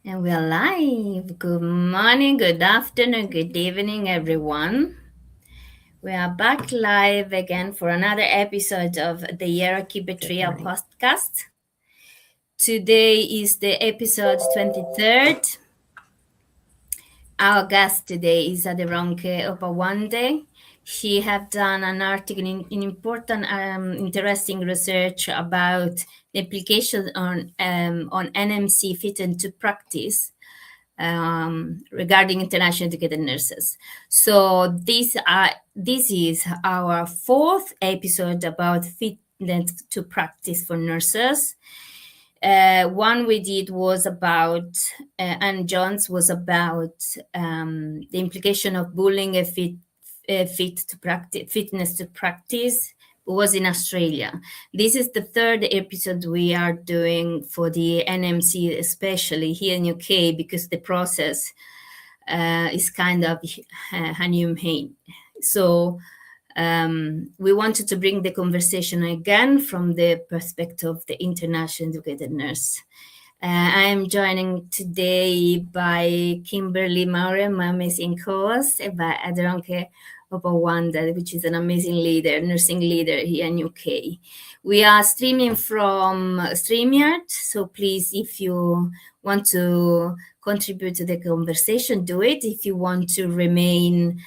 And we're live. Good morning, good afternoon, good evening, everyone. We are back live again for another episode of the Hierarchy Betrayal podcast. Today is the episode 23rd. Our guest today is Aderonke Opawande. She have done an article in important, interesting research about the implication on NMC Fitness to Practice regarding international educated nurses. So this is our fourth episode about fitness to practice for nurses. One we did was about Anne Jones was about the implication of bullying a fitness to practice. Was in Australia. This is the third episode we are doing for the NMC, especially here in UK, because the process is kind of inhumane. So we wanted to bring the conversation again from the perspective of the international educated nurse. I am joining today by Kimberly Maurer, my amazing co-host, and by Aderonke Opawande, which is an amazing leader, nursing leader here in UK. We are streaming from StreamYard, so please, if you want to contribute to the conversation, do it. If you want to remain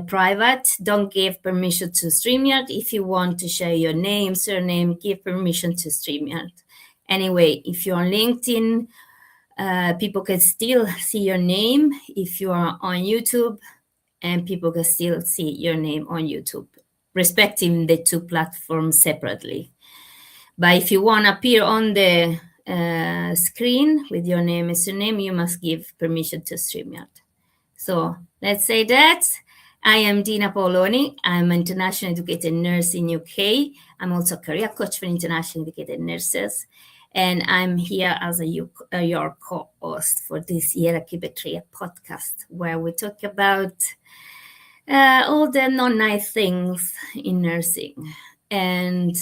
private, don't give permission to StreamYard. If you want to share your name, surname, give permission to StreamYard. Anyway, if you're on LinkedIn, people can still see your name. If you are on YouTube, and people can still see your name on YouTube, respecting the two platforms separately. But if you want to appear on the screen with your name and surname, you must give permission to StreamYard. So let's say that. I am Dina Paoloni. I'm an international educated nurse in UK. I'm also a career coach for international educated nurses. And I'm here as your co-host for this Hierarchy Betrayal podcast, where we talk about all the non-nice things in nursing. And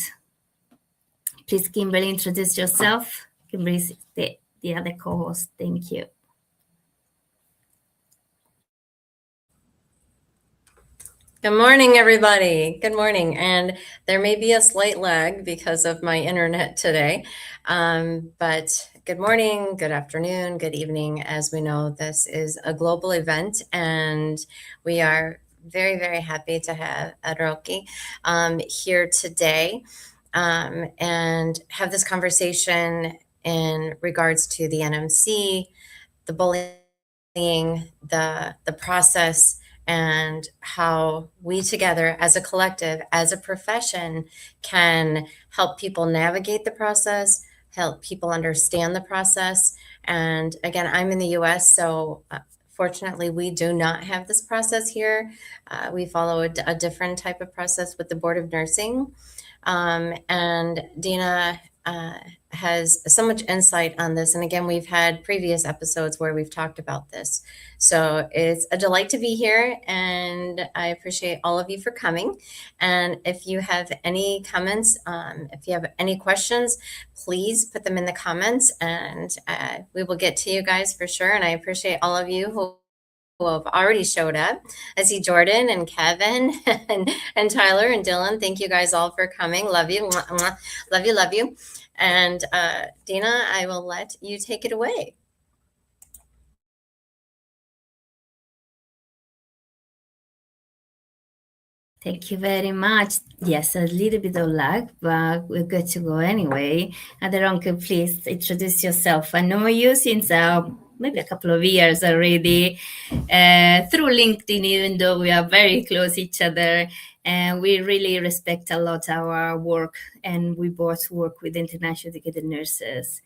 please, Kimberly, introduce yourself. Kimberly is the other co-host. Thank you. Good morning, everybody. Good morning. And there may be a slight lag because of my internet today. But good morning, good afternoon, good evening. As we know, this is a global event, and we are very, very happy to have Aderonke here today and have this conversation in regards to the NMC, the bullying, the process, and how we together as a collective, as a profession, can help people navigate the process, help people understand the process. And again, I'm in the US, so fortunately, we do not have this process here. We follow a different type of process with the Board of Nursing. And Dina has so much insight on this. And again, we've had previous episodes where we've talked about this. So it's a delight to be here, and I appreciate all of you for coming. And if you have any comments, if you have any questions, please put them in the comments, and we will get to you guys for sure. And I appreciate all of you who have already showed up. I see Jordan and Kevin and Tyler and Dylan. Thank you guys all for coming. Love you. Mwah, mwah. Love you. Love you. And Dina, I will let you take it away. Thank you very much. Yes, a little bit of lag, but we're good to go anyway. Aderonke, please introduce yourself. I know you since maybe a couple of years already through LinkedIn, even though we are very close each other. And we really respect a lot our work, and we both work with international educated nurses.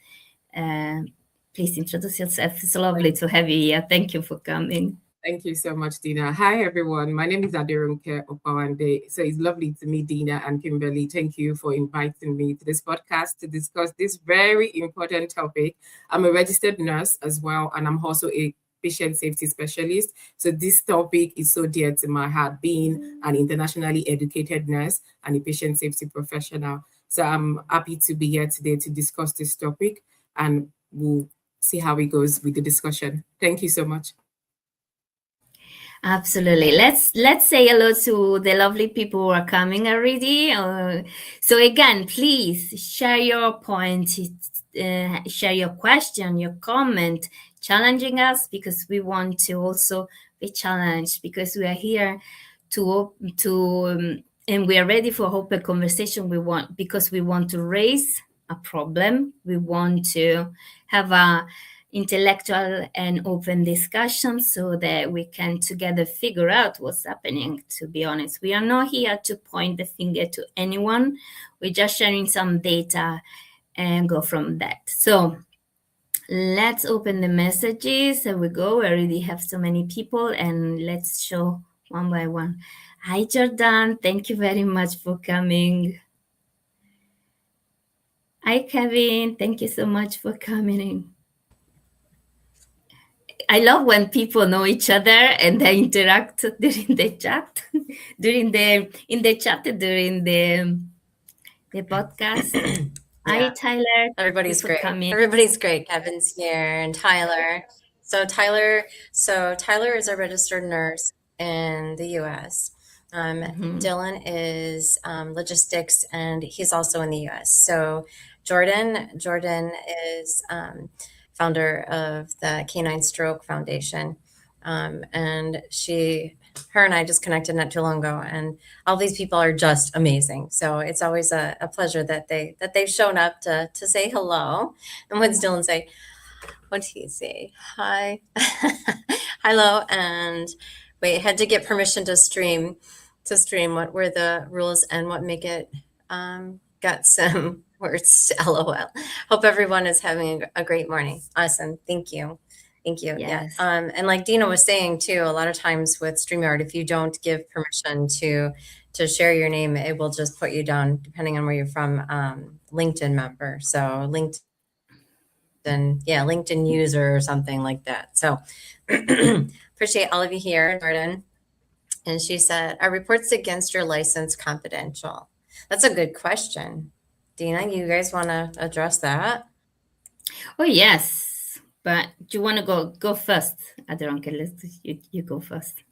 Please introduce yourself. It's lovely to have you here. Thank you for coming. Thank you so much, Dina. Hi, everyone. My name is Aderonke Opawande. So it's lovely to meet Dina and Kimberly. Thank you for inviting me to this podcast to discuss this very important topic. I'm a registered nurse as well, and I'm also a patient safety specialist. So this topic is so dear to my heart, being an internationally educated nurse and a patient safety professional. So I'm happy to be here today to discuss this topic, and we'll see how it goes with the discussion. Thank you so much. Absolutely. Let's say hello to the lovely people who are coming already. So again, please share your point, share your question, your comment, challenging us, because we want to also be challenged, because we are here and we are ready for open conversation. We want to raise a problem. We want to have a intellectual and open discussion so that we can together figure out what's happening. To be honest, we are not here to point the finger to anyone. We're just sharing some data and go from that. So let's open the messages. There we go. We already have so many people, and let's show one by one. Hi, Jordan. Thank you very much for coming. Hi, Kevin. Thank you so much for coming. I love when people know each other and they interact during the chat, during the podcast. Yeah. Hi, Tyler. Everybody's great. Everybody's great. Kevin's here and Tyler. So Tyler is a registered nurse in the U.S. Dylan is logistics, and he's also in the U.S. So Jordan is founder of the Canine Stroke Foundation, and her and I just connected not too long ago, and all these people are just amazing. So it's always a pleasure that they've shown up to say hello. And what's Dylan say? What did he say? Hi, hello, and wait, had to get permission to stream. What were the rules and what make it? Got some words. LOL. Hope everyone is having a great morning. Awesome. Thank you. Yes. Yeah. And like Dina was saying too, a lot of times with StreamYard, if you don't give permission to share your name, it will just put you down depending on where you're from, LinkedIn member. So LinkedIn user or something like that. So appreciate all of you here, Jordan. And she said, are reports against your license confidential? That's a good question. Dina, you guys want to address that? Oh, yes. But do you want to go first, Aderonke? You go first.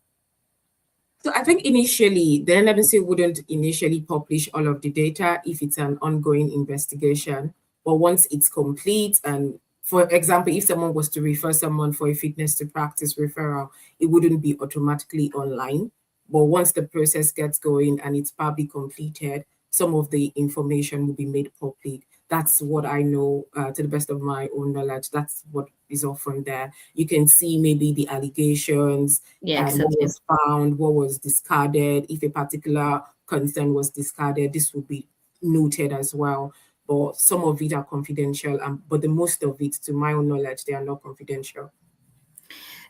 So I think initially, the NMC wouldn't initially publish all of the data if it's an ongoing investigation. But once it's complete, and for example, if someone was to refer someone for a fitness to practice referral, it wouldn't be automatically online. But once the process gets going and it's probably completed, some of the information will be made public. That's what I know, to the best of my own knowledge. That's what is often there. You can see maybe the allegations, and what was found, what was discarded. If a particular concern was discarded, this would be noted as well. But some of it are confidential, but the most of it, to my own knowledge, they are not confidential.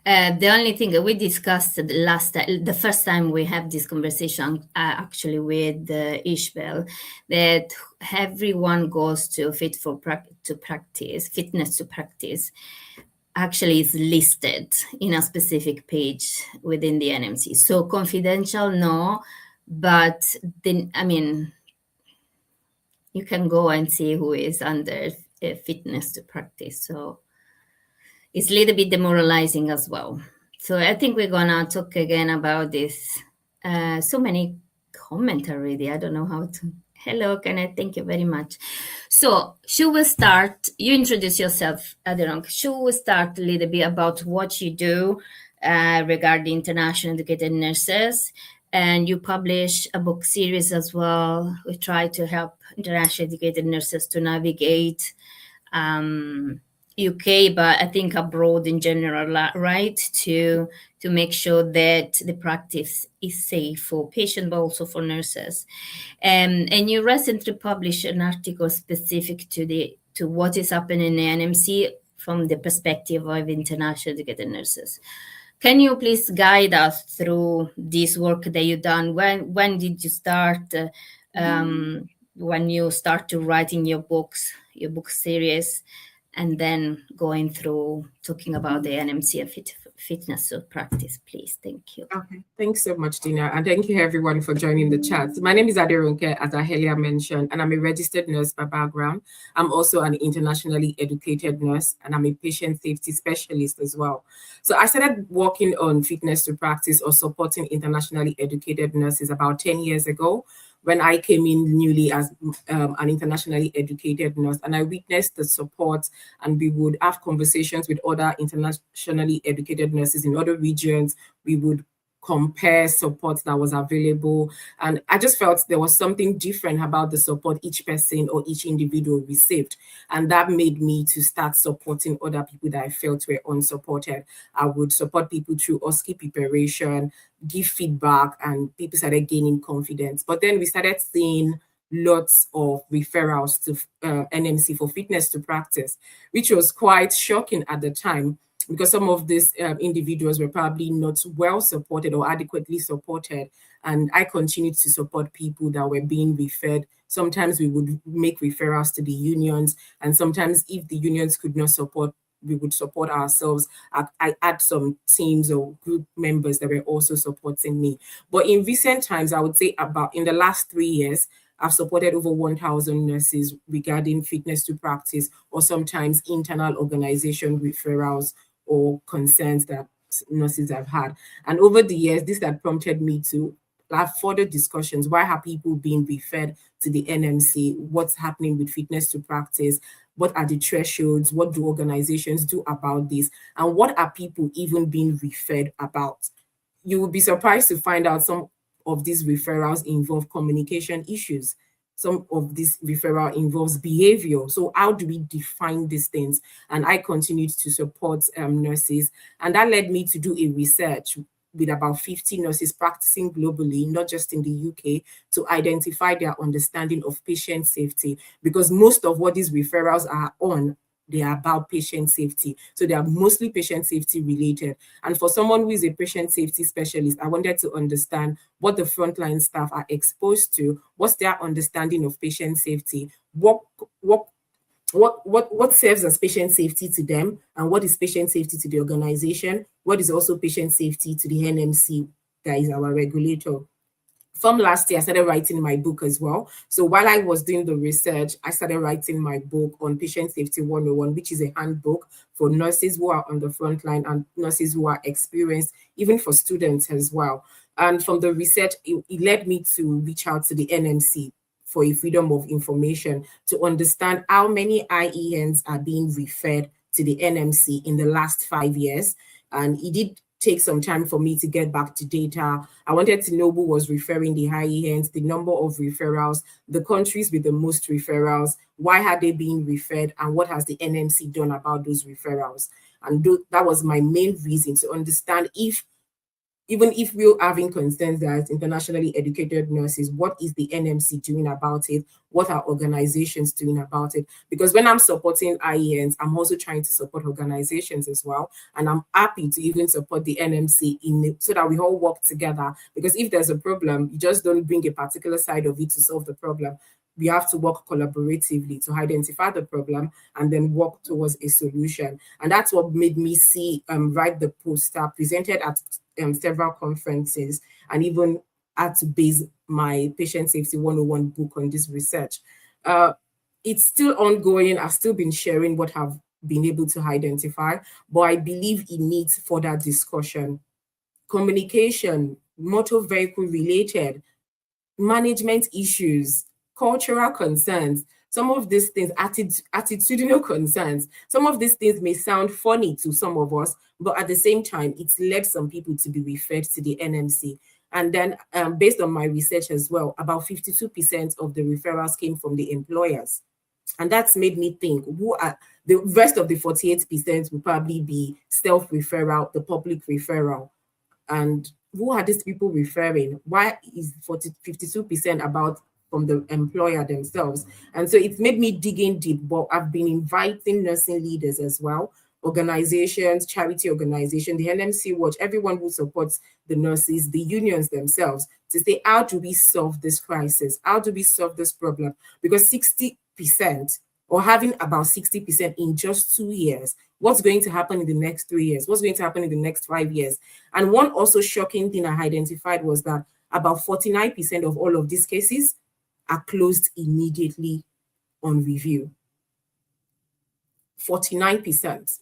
The only thing that we discussed the first time we had this conversation, actually with Ishbel, that everyone goes to fitness to practice, actually is listed in a specific page within the NMC. So confidential, no, but then, I mean, you can go and see who is under fitness to practice. So it's a little bit demoralizing as well. So I think we're gonna talk again about this. So many comments already. I don't know how to. Hello, Kenneth. Thank you very much. So should we start? You introduce yourself, Aderonke. Should we start a little bit about what you do regarding international educated nurses? And you publish a book series as well. We try to help international educated nurses to navigate UK, but I think abroad in general, right? To make sure that the practice is safe for patients, but also for nurses. And you recently published an article specific to what is happening in the NMC from the perspective of international educated nurses. Can you please guide us through this work that you've done? When did you start? When you start to writing your book series? and then going through talking about the NMC Fitness to Practice, please. Thank you. Okay, thanks so much, Dina, and thank you everyone for joining the chat. My name is Aderonke, as I earlier mentioned, and I'm a registered nurse by background. I'm also an internationally educated nurse, and I'm a patient safety specialist as well. So I started working on fitness to practice or supporting internationally educated nurses about 10 years ago, when I came in newly as an internationally educated nurse, and I witnessed the support, and we would have conversations with other internationally educated nurses in other regions. We would compare support that was available. And I just felt there was something different about the support each person or each individual received. And that made me to start supporting other people that I felt were unsupported. I would support people through OSCE preparation, give feedback, and people started gaining confidence. But then we started seeing lots of referrals to NMC for fitness to practice, which was quite shocking at the time, because some of these individuals were probably not well supported or adequately supported. And I continued to support people that were being referred. Sometimes we would make referrals to the unions, and sometimes if the unions could not support, we would support ourselves. I had some teams or group members that were also supporting me. But in recent times, I would say about in the last 3 years, I've supported over 1,000 nurses regarding fitness to practice, or sometimes internal organization referrals or concerns that nurses have had. And over the years, this had prompted me to have further discussions. Why are people being referred to the NMC? What's happening with fitness to practice? What are the thresholds? What do organizations do about this? And what are people even being referred about? You will be surprised to find out some of these referrals involve communication issues. Some of this referral involves behavior. So how do we define these things? And I continued to support nurses. And that led me to do a research with about 50 nurses practicing globally, not just in the UK, to identify their understanding of patient safety. Because most of what these referrals are on, they are about patient safety. So they are mostly patient safety related. And for someone who is a patient safety specialist, I wanted to understand what the frontline staff are exposed to, what's their understanding of patient safety, what serves as patient safety to them, and what is patient safety to the organization, what is also patient safety to the NMC, that is our regulator. From last year, I started writing my book as well. So while I was doing the research, I started writing my book on Patient Safety 101, which is a handbook for nurses who are on the front line and nurses who are experienced, even for students as well. And from the research, it led me to reach out to the NMC for a freedom of information to understand how many IENs are being referred to the NMC in the last 5 years. And it did take some time for me to get back to data. I wanted to know who was referring the IENs, the number of referrals, the countries with the most referrals, why are they being referred, and what has the NMC done about those referrals. And that was my main reason, to understand even if we're having concerns as internationally educated nurses, what is the NMC doing about it? What are organizations doing about it? Because when I'm supporting IENs, I'm also trying to support organizations as well. And I'm happy to even support the NMC so that we all work together. Because if there's a problem, you just don't bring a particular side of it to solve the problem. We have to work collaboratively to identify the problem and then work towards a solution. And that's what made me write the poster, presented at several conferences, and even had to base my Patient Safety 101 book on this research. It's still ongoing. I've still been sharing what I've been able to identify, but I believe it needs further discussion. Communication, motor vehicle related, management issues, cultural concerns, some of these things, attitudinal concerns, some of these things may sound funny to some of us, but at the same time, it's led some people to be referred to the NMC. And then based on my research as well, about 52% of the referrals came from the employers. And that's made me think, who are the rest of the 48% will probably be self-referral, the public referral. And who are these people referring? Why is 52% about from the employer themselves? And so it's made me dig in deep, but I've been inviting nursing leaders as well, organizations, charity organizations, the NMC Watch, everyone who supports the nurses, the unions themselves, to say, how do we solve this crisis? How do we solve this problem? Because 60% or having about 60% in just 2 years, what's going to happen in the next 3 years? What's going to happen in the next 5 years? And one also shocking thing I identified was that about 49% of all of these cases are closed immediately on review. 49%.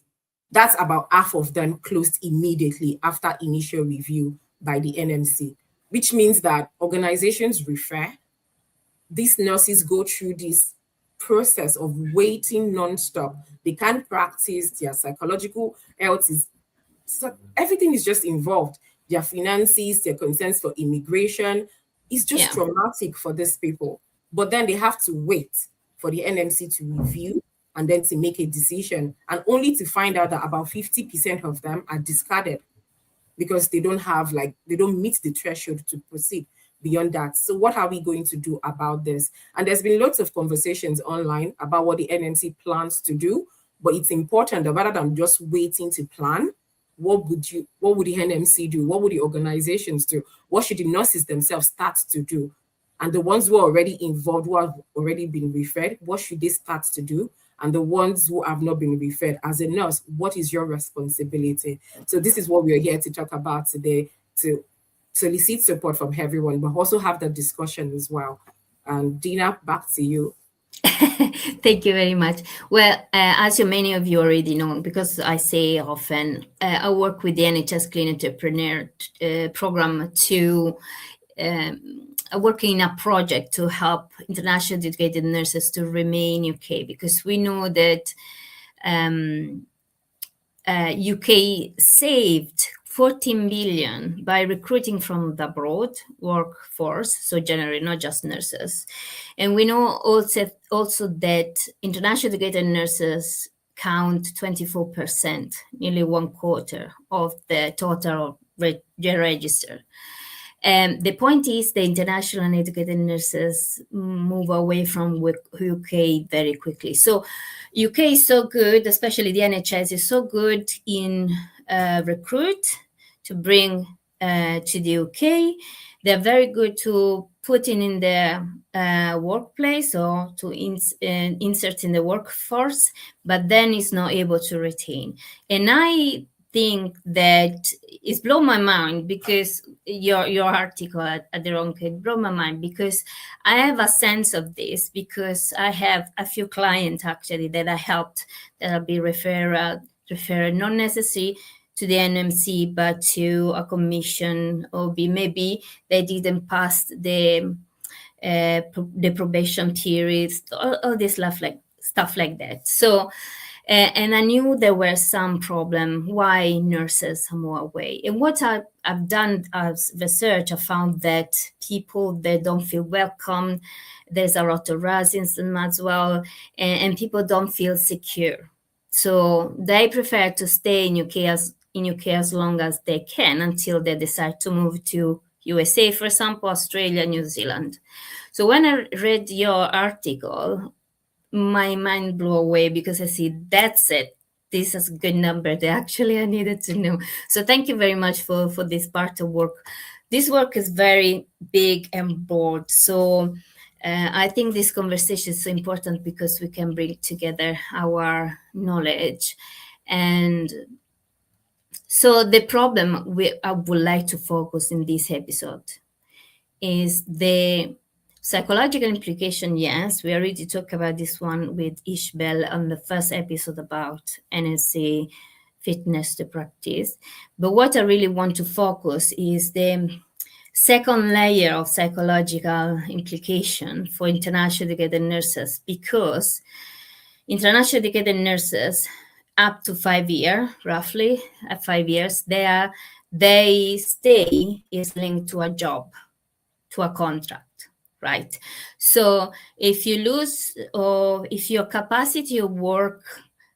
That's about half of them closed immediately after initial review by the NMC, which means that organizations refer, these nurses go through this process of waiting nonstop. They can't practice, their psychological health is, so everything is just involved. Their finances, their concerns for immigration. It's just traumatic for these people. But then they have to wait for the NMC to review and then to make a decision, and only to find out that about 50% of them are discarded because they don't meet the threshold to proceed beyond that. So what are we going to do about this? And there's been lots of conversations online about what the NMC plans to do, but it's important that rather than just waiting to plan, what would the NMC do? What would the organizations do? What should the nurses themselves start to do? And the ones who are already involved, who have already been referred, what should they start to do? And the ones who have not been referred, as a nurse, what is your responsibility? So this is what we are here to talk about today, to solicit support from everyone, but also have that discussion as well. And Dina, back to you. Thank you very much. Well, as many of you already know, because I say often, I work with the NHS Clean Entrepreneur program to working in a project to help internationally educated nurses to remain UK, because we know that UK saved 14 billion by recruiting from the abroad workforce, so generally not just nurses. And we know also that internationally educated nurses count 24%, nearly 1/4 of the total register. The point is the international educated nurses move away from UK very quickly. So UK is so good, especially the NHS is so good in recruit to bring to the UK. They're very good to put in their workplace or to insert in the workforce, but then it's not able to retain. And I think that it's blown my mind, because your article at Aderonke blew my mind, because I have a sense of this, because I have a few clients actually that I helped that will be referred not necessarily to the NMC but to a commission, or maybe they didn't pass the probation periods, all this stuff like that. So and I knew there were some problem why nurses move away. And what I've done as research, I found that people, they don't feel welcome. There's a lot of racism as well, and people don't feel secure. So they prefer to stay in UK as long as they can, until they decide to move to USA, for example, Australia, New Zealand. So when I read your article, my mind blew away, because I see that's it. This is a good number that actually I needed to know. So thank you very much for this part of work. This work is very big and broad. So I think this conversation is so important, because we can bring together our knowledge. And so the problem I would like to focus in this episode is the psychological implication. Yes, we already talked about this one with Ishbel on the first episode about NMC Fitness to Practice. But what I really want to focus is the second layer of psychological implication for international educated nurses, because international educated nurses up to 5 years, roughly at 5 years, they stay is linked to a job, to a contract, right? So if you lose, or if your capacity of work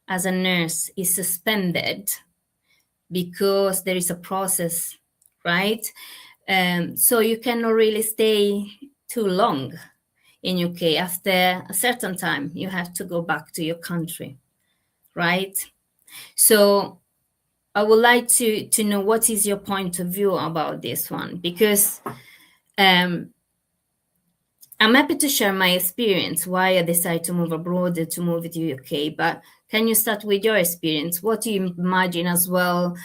as a nurse is suspended because there is a process, right? So you cannot really stay too long in UK. After a certain time, you have to go back to your country, right? So I would like to know what is your point of view about this one, because I'm happy to share my experience, why I decided to move abroad and to move to UK. But can you start with your experience? What do you imagine as well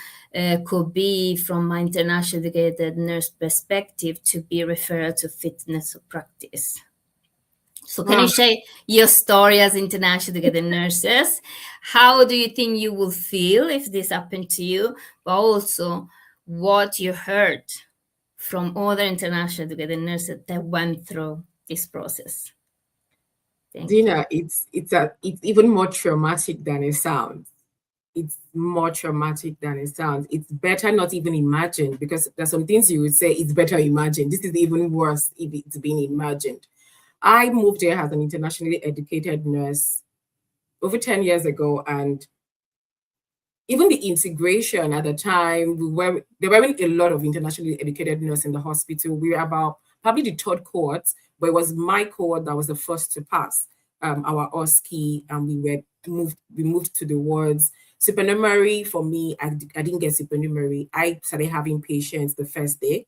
could be, from my international educated nurse perspective, to be referred to fitness or practice? So can you share your story as international educated nurses? How do you think you will feel if this happened to you? But also what you heard from other international educated nurses that went through this process. Thank Dina, it's even more traumatic than it sounds. It's more traumatic than it sounds. It's better not even imagined, because there's some things you would say it's better imagined. This is even worse if it's being imagined. I moved here as an internationally educated nurse over 10 years ago, and even the integration at the time, there weren't a lot of internationally educated nurses in the hospital. We were about probably the third cohort, but it was my cohort that was the first to pass our OSCE, and we moved to the wards. Supernumerary for me, I didn't get supernumerary. I started having patients the first day.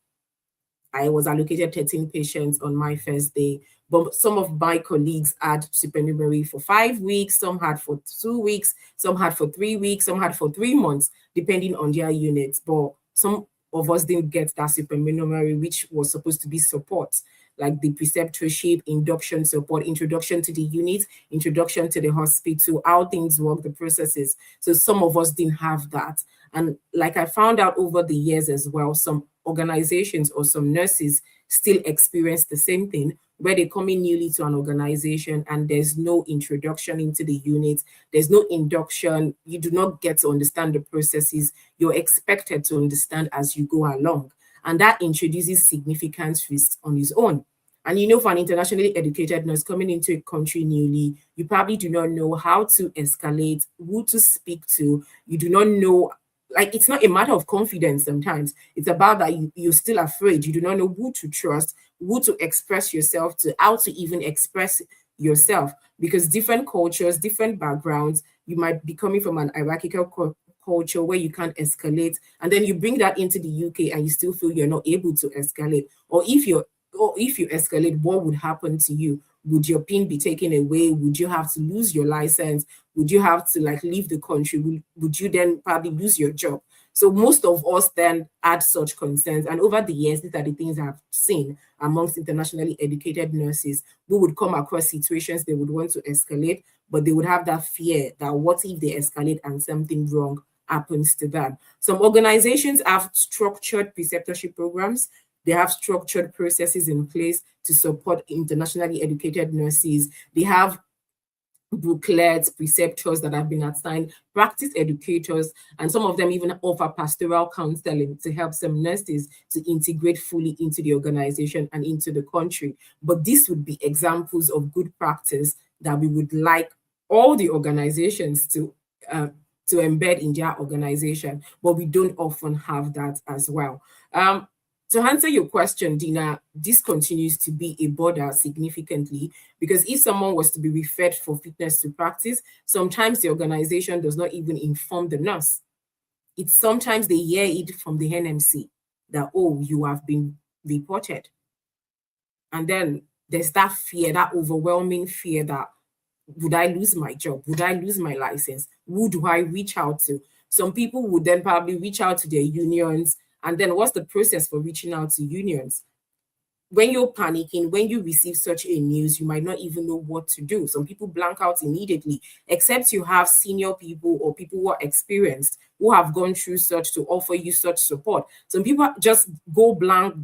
I was allocated 13 patients on my first day, but some of my colleagues had supernumerary for 5 weeks, some had for 2 weeks, some had for 3 weeks, some had for 3 months, depending on their units. But some of us didn't get that supernumerary, which was supposed to be support, like the preceptorship, induction support, introduction to the unit, introduction to the hospital, how things work, the processes. So some of us didn't have that. And like I found out over the years as well, some organizations or some nurses still experience the same thing, where they come in newly to an organization and there's no introduction into the unit, there's no induction, you do not get to understand the processes, you're expected to understand as you go along. And that introduces significant risks on its own. And you know, for an internationally educated nurse coming into a country newly, you probably do not know how to escalate, who to speak to, you do not know. Like, it's not a matter of confidence sometimes. It's about that you're still afraid. You do not know who to trust, who to express yourself to, how to even express yourself. Because different cultures, different backgrounds, you might be coming from an hierarchical culture where you can't escalate. And then you bring that into the UK and you still feel you're not able to escalate. Or if you escalate, what would happen to you? Would your PIN be taken away? Would you have to lose your license? Would you have to leave the country? Would you then probably lose your job? So most of us then had such concerns. And over the years, these are the things I've seen amongst internationally educated nurses who would come across situations they would want to escalate, but they would have that fear that what if they escalate and something wrong happens to them? Some organizations have structured preceptorship programs. They have structured processes in place to support internationally educated nurses. They have booklets, preceptors that have been assigned, practice educators, and some of them even offer pastoral counseling to help some nurses to integrate fully into the organization and into the country. But this would be examples of good practice that we would like all the organizations to embed in their organization, but we don't often have that as well. To answer your question, Dina, this continues to be a border significantly, because if someone was to be referred for fitness to practice, sometimes the organization does not even inform the nurse. It's sometimes they hear it from the NMC that, oh, you have been reported. And then there's that fear, that overwhelming fear that, would I lose my job? Would I lose my license? Who do I reach out to? Some people would then probably reach out to their unions. And then what's the process for reaching out to unions? When you're panicking, when you receive such a news, you might not even know what to do. Some people blank out immediately, except you have senior people or people who are experienced, who have gone through such, to offer you such support. Some people just go blank,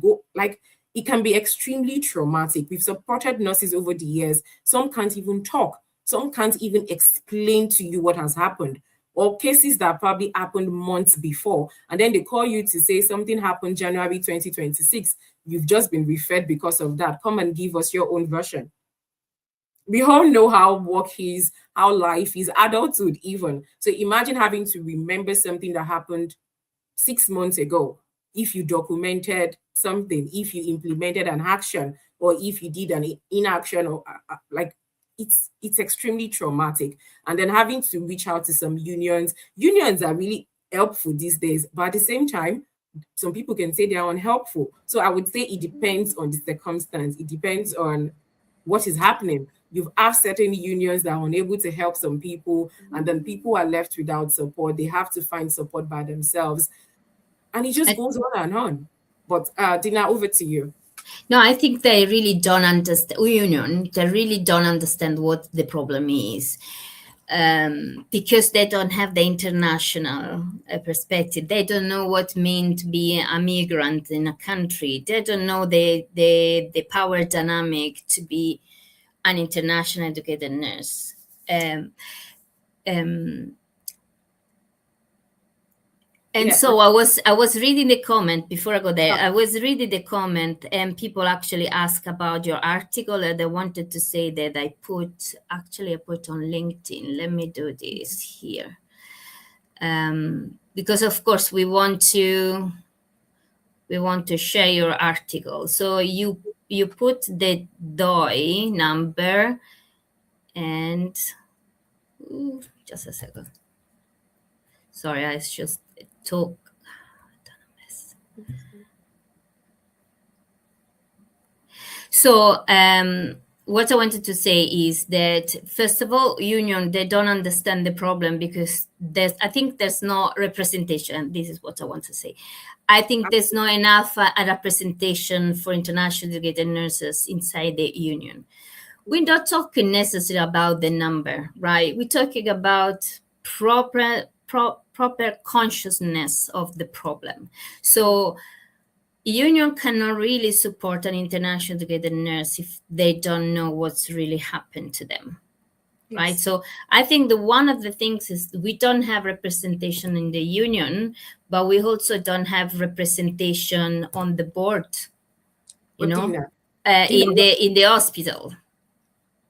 it can be extremely traumatic. We've supported nurses over the years. Some can't even talk. Some can't even explain to you what has happened, or cases that probably happened months before. And then they call you to say something happened January 2026. You've just been referred because of that. Come and give us your own version. We all know how work is, how life is, adulthood even. So imagine having to remember something that happened 6 months ago. If you documented something, if you implemented an action, or if you did an inaction, or it's extremely traumatic. And then having to reach out to some unions. Unions are really helpful these days, but at the same time, some people can say they are unhelpful. So I would say it depends on the circumstance. It depends on what is happening. You have certain unions that are unable to help some people, and then people are left without support. They have to find support by themselves. And it just goes on and on. But Dina, over to you. No, I think they really don't understand union. They really don't understand what the problem is, because they don't have the international perspective. They don't know what it means to be a migrant in a country. They don't know the power dynamic to be an international educated nurse. So I was reading the comment before I go there. I was reading the comment, and people actually ask about your article, and they wanted to say that I put on LinkedIn. Let me do this here, because of course we want to share your article. So you put the DOI number, and just a second. Sorry, I just talk. So what I wanted to say is that, first of all, union, they don't understand the problem because I think there's no representation. This is what I want to say. I think there's not enough a representation for international educated nurses inside the union. We're not talking necessarily about the number, right? We're talking about proper consciousness of the problem. So union cannot really support an international educated nurse if they don't know what's really happened to them. Yes. Right? So I think one of the things is we don't have representation in the union, but we also don't have representation on the board, Dina, in the hospital.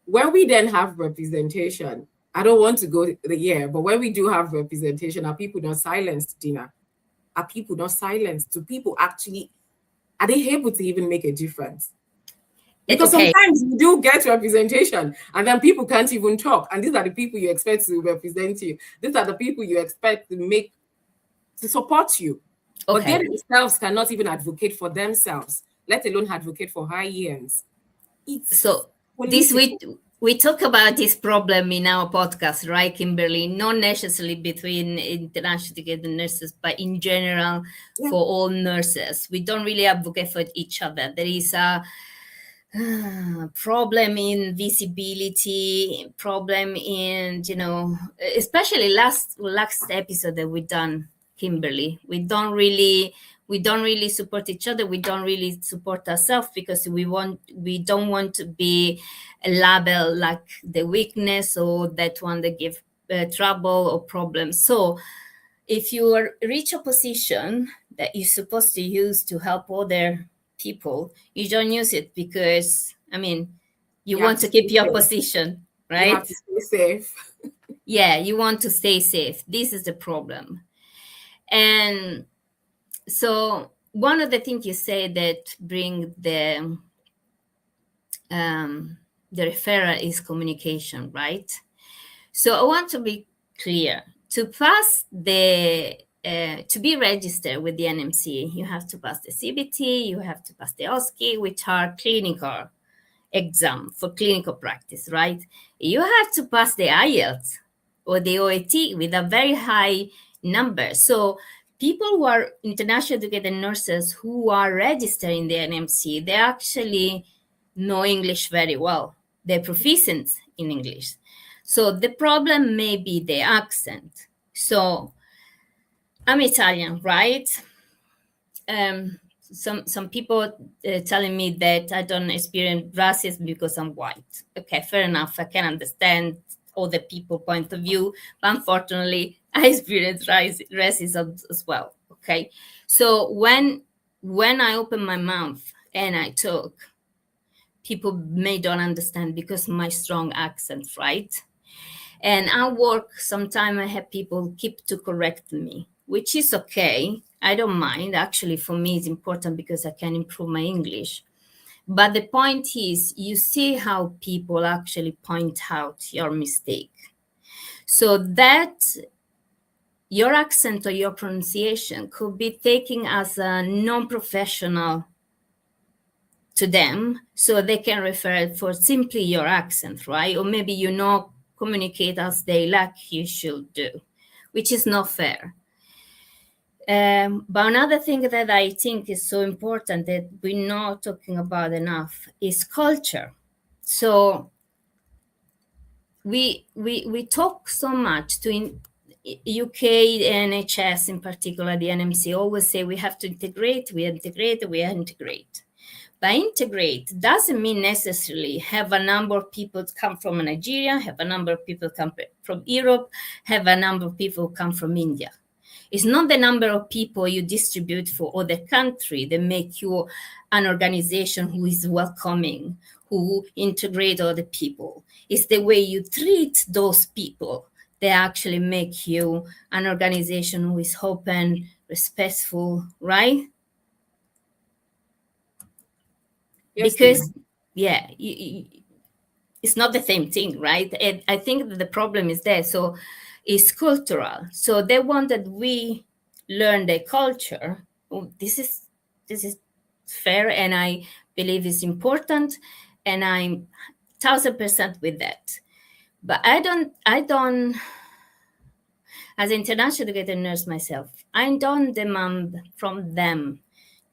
When we then have representation, I don't want to go the year, but when we do have representation, are people not silenced, Dina? Are people not silenced? Do people actually, are they able to even make a difference? Because sometimes you do get representation and then people can't even talk. And these are the people you expect to represent you. These are the people you expect to support you. But they themselves cannot even advocate for themselves, let alone advocate for IENs. We talk about this problem in our podcast, right, Kimberly? Not necessarily between international educated nurses, but in general for all nurses. We don't really advocate for each other. There is a problem in visibility, problem in, especially last episode that we done, Kimberly. We don't really support each other. We don't really support ourselves because we don't want to be a label like the weakness or that one that give trouble or problems. So if you reach a position that you're supposed to use to help other people, you don't use it because, you want to keep your position, right? You have to stay safe. Yeah, you want to stay safe. This is the problem. And so one of the things you say that bring the referral is communication, right? So I want to be clear. To pass to be registered with the NMC, you have to pass the CBT, you have to pass the OSCE, which are clinical exam for clinical practice, right? You have to pass the IELTS or the OET with a very high number. So people who are international educated nurses who are registered in the NMC, they actually know English very well. They're proficient in English. So the problem may be the accent. So I'm Italian, right? Some people telling me that I don't experience racism because I'm white. Okay, fair enough. I can understand other people's point of view, but unfortunately, I experience racism as well. Okay, so when I open my mouth and I talk, people may don't understand because of my strong accent, right? And at work, sometimes I have people keep to correct me, which is okay. I don't mind. Actually, for me, it's important because I can improve my English. But the point is, you see how people actually point out your mistake. So that your accent or your pronunciation could be taken as a non-professional to them, so they can refer for simply your accent, right? Or maybe communicate as they like you should do, which is not fair. But another thing that I think is so important that we're not talking about enough is culture. So we talk so much to UK NHS in particular, the NMC always say we have to integrate. But integrate doesn't mean necessarily have a number of people come from Nigeria, have a number of people come from Europe, have a number of people come from India. It's not the number of people you distribute for other country that make you an organization who is welcoming, who integrate other people. It's the way you treat those people that actually make you an organization who is open, respectful, right? Yes, Because, yeah, it's not the same thing, right? And I think that the problem is there. So it's cultural. So they want that we learn their culture. Oh, this is fair, and I believe it's important, and I'm 1000% with that. But I don't, as an international educated nurse myself, I don't demand from them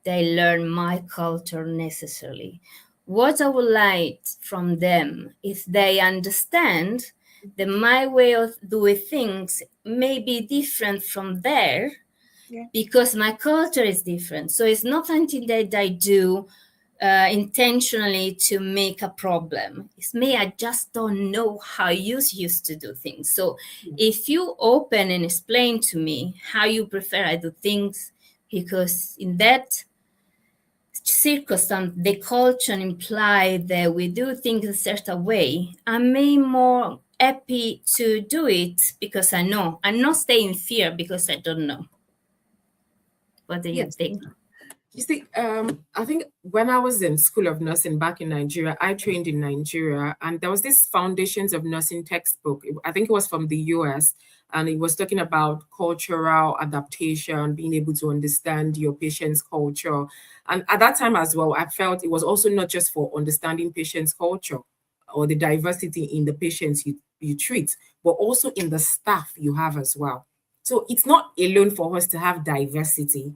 they learn my culture necessarily. What I would like from them is they understand that my way of doing things may be different from theirs, because my culture is different. So it's not something that I do intentionally to make a problem. It's me, I just don't know how you used to do things. So if you open and explain to me how you prefer I do things, because in that circumstance, the culture imply that we do things a certain way, I'm more happy to do it because I know. I'm not staying in fear because I don't know. What do you think? You see, I think when I was in School of Nursing back in Nigeria, I trained in Nigeria, and there was this Foundations of Nursing textbook. I think it was from the US, and it was talking about cultural adaptation, being able to understand your patient's culture. And at that time as well, I felt it was also not just for understanding patient's culture or the diversity in the patients you treat, but also in the staff you have as well. So it's not alone for us to have diversity.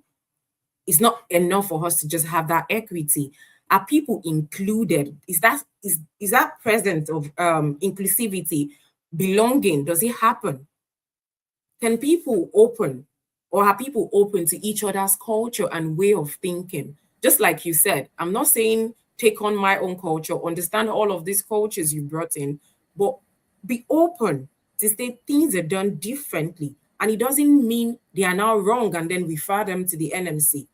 It's not enough for us to just have that equity. Are people included? Is that presence of inclusivity, belonging? Does it happen? Can people open, or are people open to each other's culture and way of thinking? Just like you said, I'm not saying take on my own culture, understand all of these cultures you brought in, but be open to say things are done differently. And it doesn't mean they are now wrong and then refer them to the NMC.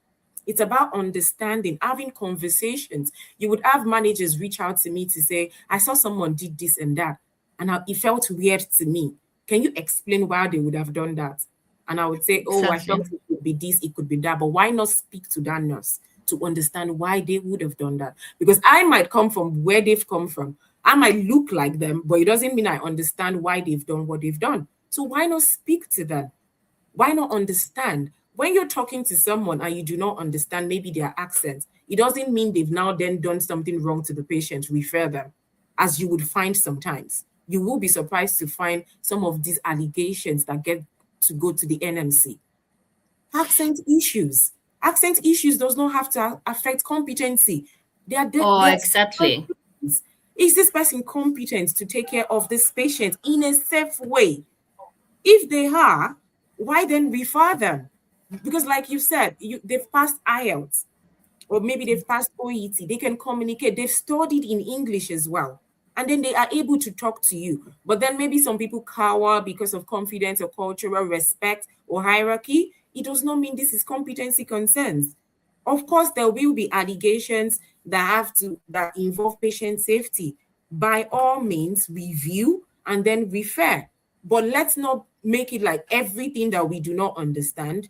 It's about understanding, having conversations. You would have managers reach out to me to say, I saw someone did this and that, and it felt weird to me. Can you explain why they would have done that? And I would say, oh, I felt it could be this, it could be that, but why not speak to that nurse to understand why they would have done that? Because I might come from where they've come from. I might look like them, but it doesn't mean I understand why they've done what they've done. So why not speak to them? Why not understand? When you're talking to someone and you do not understand maybe their accent, it doesn't mean they've now then done something wrong to the patient. Refer them, as you would find sometimes. You will be surprised to find some of these allegations that get to go to the NMC. Accent issues. Accent issues does not have to affect competency. Exactly. Is this person competent to take care of this patient in a safe way? If they are, why then refer them? Because like you said, they've passed IELTS, or maybe they've passed OET. They can communicate. They've studied in English as well. And then they are able to talk to you. But then maybe some people cower because of confidence or cultural respect or hierarchy. It does not mean this is competency concerns. Of course, there will be allegations that involve patient safety. By all means, review and then refer. But let's not make it like everything that we do not understand,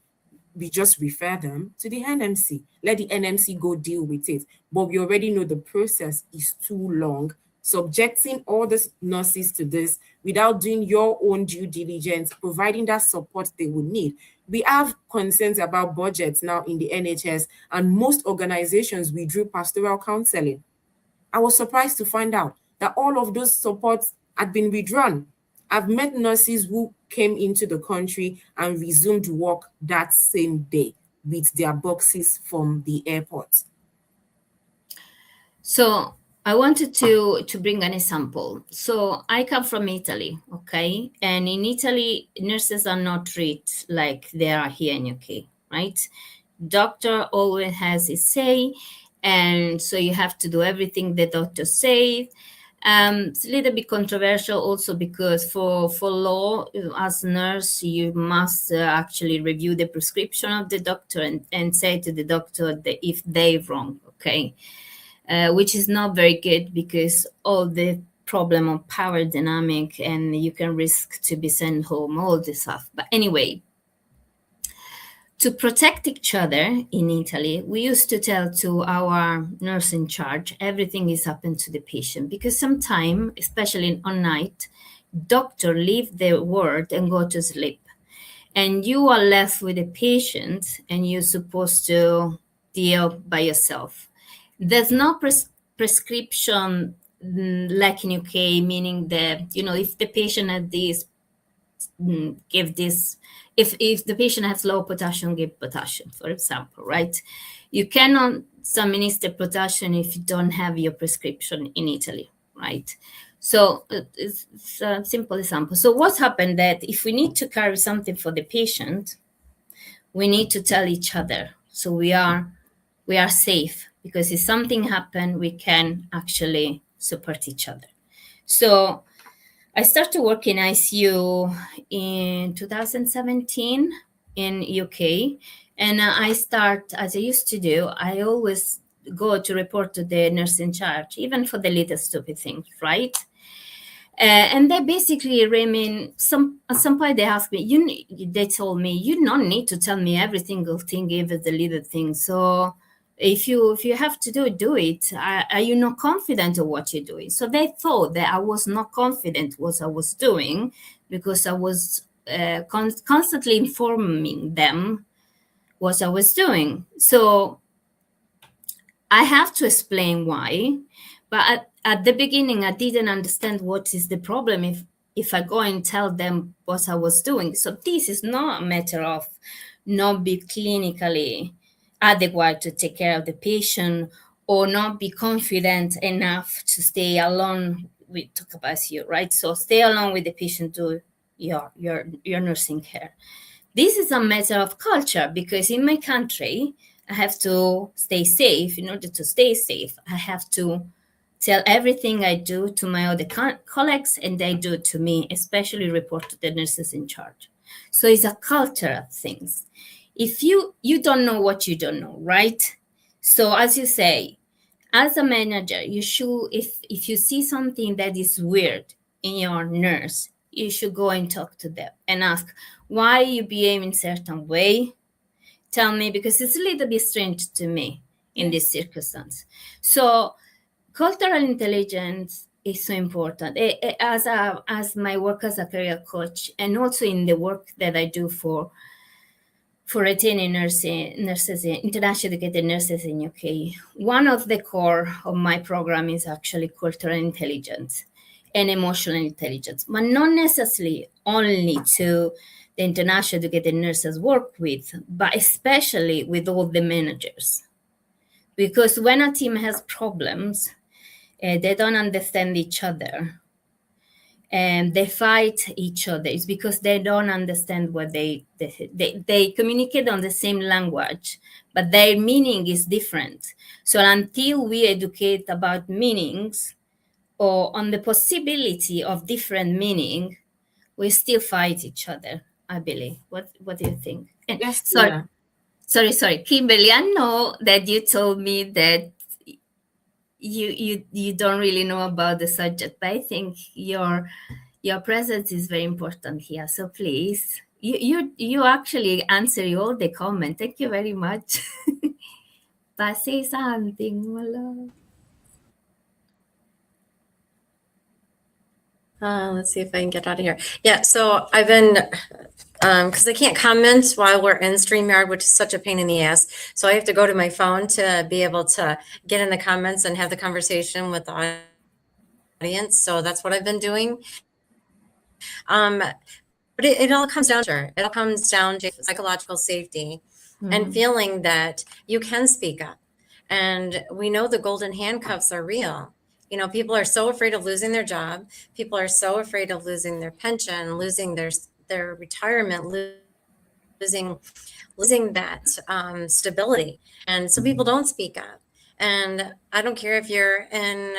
we just refer them to the NMC. Let the NMC go deal with it. But we already know the process is too long subjecting all the nurses to this without doing your own due diligence, providing that support they would need. We have concerns about budgets now in the NHS, and most organizations withdrew pastoral counseling. I was surprised to find out that all of those supports had been withdrawn. I've met nurses who came into the country and resumed work that same day with their boxes from the airport. So I wanted to bring an example. So I come from Italy, okay? And in Italy, nurses are not treated like they are here in UK, right? Doctor always has his say, and so you have to do everything the doctor says. It's a little bit controversial also because for law, as a nurse, you must actually review the prescription of the doctor and say to the doctor that if they're wrong, okay? Which is not very good because all the problem of power dynamic, and you can risk to be sent home, all this stuff. But anyway, to protect each other in Italy, we used to tell to our nurse in charge, everything is happened to the patient, because sometimes, especially on night, doctor leave the ward and go to sleep. And you are left with the patient and you're supposed to deal by yourself. There's no prescription like in UK, meaning that, if the patient has this, give this. If the patient has low potassium, give potassium, for example, right? You cannot administer potassium if you don't have your prescription in Italy, right? So it's a simple example. So what happened that if we need to carry something for the patient, we need to tell each other. So we are safe, because if something happened, we can actually support each other. So I started working ICU in 2017 in UK, and I start, as I used to do, I always go to report to the nurse in charge, even for the little stupid things, right? And they basically remain, at some point they asked me, they told me, you don't need to tell me every single thing, even the little thing. So if you have to do it. Are you not confident of what you're doing? So they thought that I was not confident what I was doing, because I was constantly informing them what I was doing. So I have to explain why, but at the beginning I didn't understand what is the problem if I go and tell them what I was doing. So this is not a matter of not be clinically adequate to take care of the patient, or not be confident enough to stay alone with, talk about you, right? So stay alone with the patient, do your nursing care. This is a matter of culture, because in my country, I have to stay safe. In order to stay safe, I have to tell everything I do to my other colleagues, and they do to me, especially report to the nurses in charge. So it's a culture of things. If you don't know what you don't know, right? So as you say, as a manager, you should, if you see something that is weird in your nurse, you should go and talk to them and ask, why you behave in a certain way? Tell me, because it's a little bit strange to me in this circumstance. So cultural intelligence is so important. As my work as a career coach, and also in the work that I do for retaining nurses, internationally educated nurses in UK, one of the core of my program is actually cultural intelligence and emotional intelligence, but not necessarily only to the internationally educated nurses work with, but especially with all the managers. Because when a team has problems, they don't understand each other, and they fight each other. It's because they don't understand what they communicate on the same language, but their meaning is different. So until we educate about meanings or on the possibility of different meaning, we still fight each other, I believe. What do you think? Yes, Sorry, Kimberly, I know that you told me that you don't really know about the subject, but I think your presence is very important here. So please, you actually answer all the comment. Thank you very much. But say something, my love. Let's see if I can get out of here. Yeah, so I've been, because I can't comment while we're in StreamYard, which is such a pain in the ass. So I have to go to my phone to be able to get in the comments and have the conversation with the audience. So that's what I've been doing. But it all comes down to psychological safety and feeling that you can speak up. And we know the golden handcuffs are real. You know, people are so afraid of losing their job. People are so afraid of losing their pension, losing their retirement, losing that stability. And so people don't speak up. And I don't care if you're in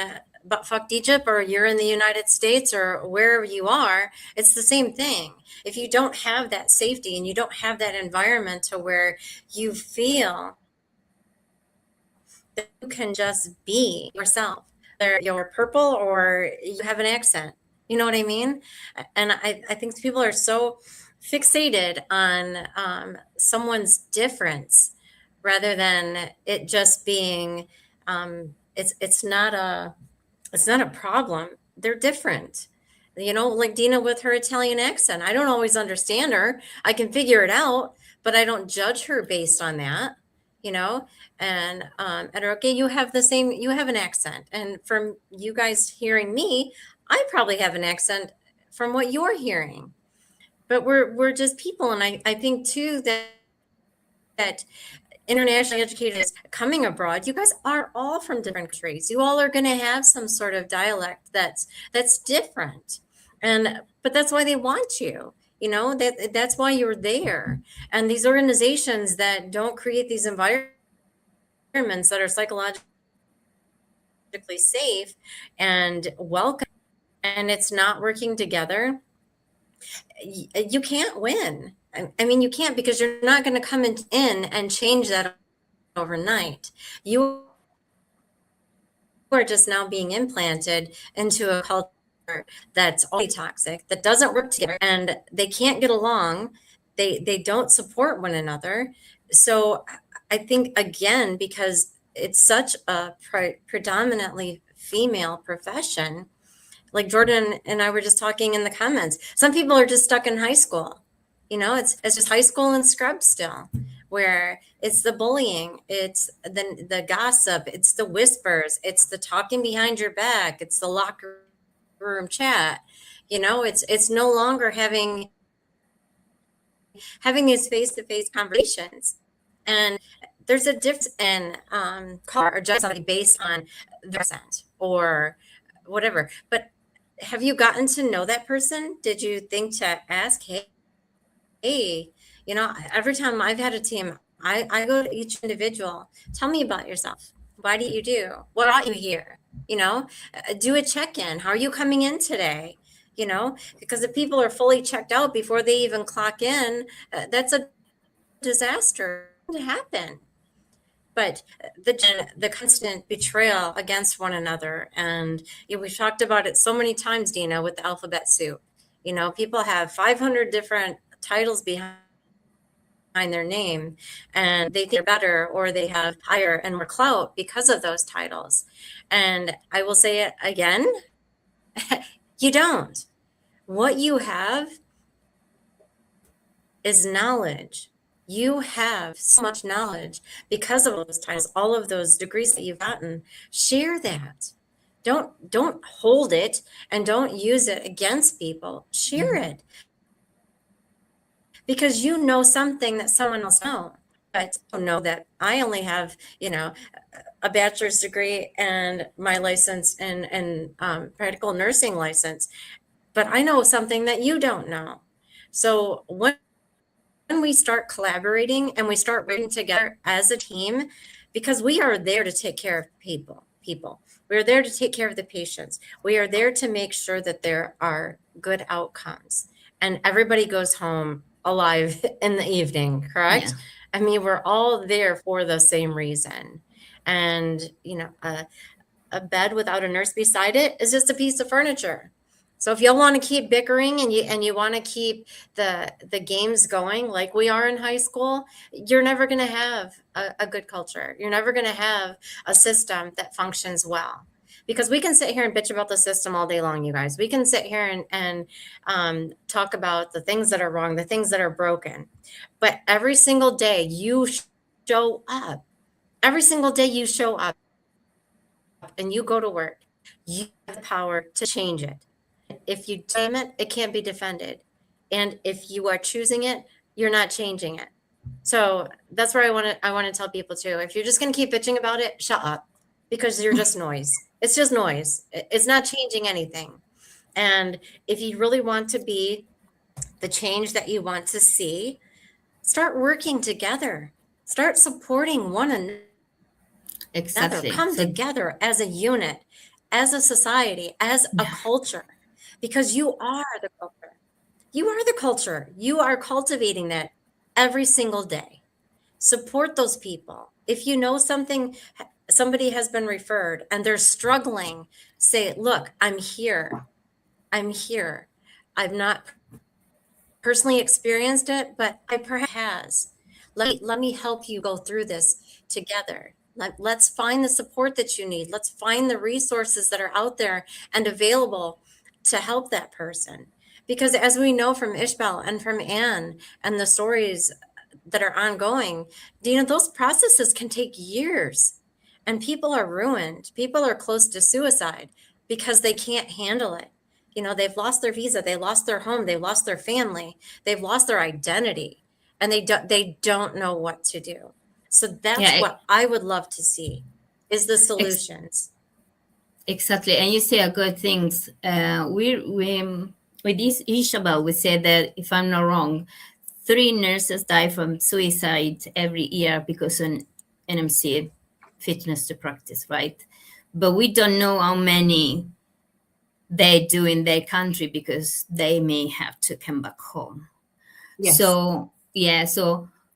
buttfuck Egypt or you're in the United States or wherever you are, it's the same thing. If you don't have that safety and you don't have that environment to where you feel that you can just be yourself, whether you're purple or you have an accent, you know what I mean? And I think people are so fixated on someone's difference rather than it just being it's not a problem. They're different. You know, like Dina with her Italian accent. I don't always understand her. I can figure it out, but I don't judge her based on that, you know? And Aderonke, you have an accent. And from you guys hearing me, I probably have an accent from what you're hearing. But we're just people. And I think too that internationally educated coming abroad, you guys are all from different countries. You all are going to have some sort of dialect that's different. But that's why they want you. You know, that's why you're there. And these organizations that don't create these environments that are psychologically safe and welcome, and it's not working together, you can't win. I mean, you can't, because you're not going to come in and change that overnight. You are just now being implanted into a culture that's already toxic, that doesn't work together, and they can't get along. They don't support one another. So I think, again, because it's such a predominantly female profession, like Jordan and I were just talking in the comments, some people are just stuck in high school. You know, it's just high school and scrub still, where it's the bullying, it's the gossip, it's the whispers, it's the talking behind your back, it's the locker room chat. You know, it's no longer having these face-to-face conversations. And there's a difference in call or judge somebody based on their accent or whatever. But have you gotten to know that person? Did you think to ask, hey, you know, every time I've had a team, I go to each individual, tell me about yourself. Why do you do? What brought you here? You know, do a check-in. How are you coming in today? You know, because if people are fully checked out before they even clock in, that's a disaster to happen. But the constant betrayal against one another, and you know, we've talked about it so many times, Dina, with the alphabet soup. You know, people have 500 different titles behind their name, and they think they're better, or they have higher and more clout because of those titles. And I will say it again, you don't. What you have is knowledge. You have so much knowledge because of all those titles, all of those degrees that you've gotten. Share that. Don't hold it and don't use it against people. Share it, because you know something that someone else knows. I don't know that I only have, you know, a bachelor's degree and my license and practical nursing license, but I know something that you don't know. So when we start collaborating and we start working together as a team, because we are there to take care of people. We're there to take care of the patients. We are there to make sure that there are good outcomes and everybody goes home alive in the evening, correct? Yeah. I mean, we're all there for the same reason. And, you know, a bed without a nurse beside it is just a piece of furniture. So if y'all want to keep bickering and you want to keep the games going like we are in high school, you're never going to have a good culture. You're never going to have a system that functions well, Because we can sit here and bitch about the system all day long, you guys. We can sit here and talk about the things that are wrong, the things that are broken. But every single day you show up. Every single day you show up and you go to work. You have the power to change it. If you claim it, it can't be defended. And if you are choosing it, you're not changing it. So that's where I want to tell people too. If you're just going to keep bitching about it, shut up, because you're just noise. It's just noise. It's not changing anything. And if you really want to be the change that you want to see, start working together. Start supporting one another. Exactly. Come together as a unit, as a society, as a culture, because you are the culture. You are the culture. You are cultivating that every single day. Support those people. If you know somebody has been referred and they're struggling, say, look, I'm here. I'm here. I've not personally experienced it, but I perhaps has. Let me help you go through this together. Let's find the support that you need. Let's find the resources that are out there and available to help that person. Because as we know from Ishbel and from Anne and the stories that are ongoing, Dina, those processes can take years, and people are ruined. People are close to suicide because they can't handle it. You know, they've lost their visa, they lost their home, they've lost their family, they've lost their identity, and they don't know what to do. So that's what I would love to see, is the solutions. Exactly. And you say good things. With this Isabel, we said that, if I'm not wrong, 3 nurses die from suicide every year because of NMC Fitness to Practice, right? But we don't know how many they do in their country because they may have to come back home. Yes. So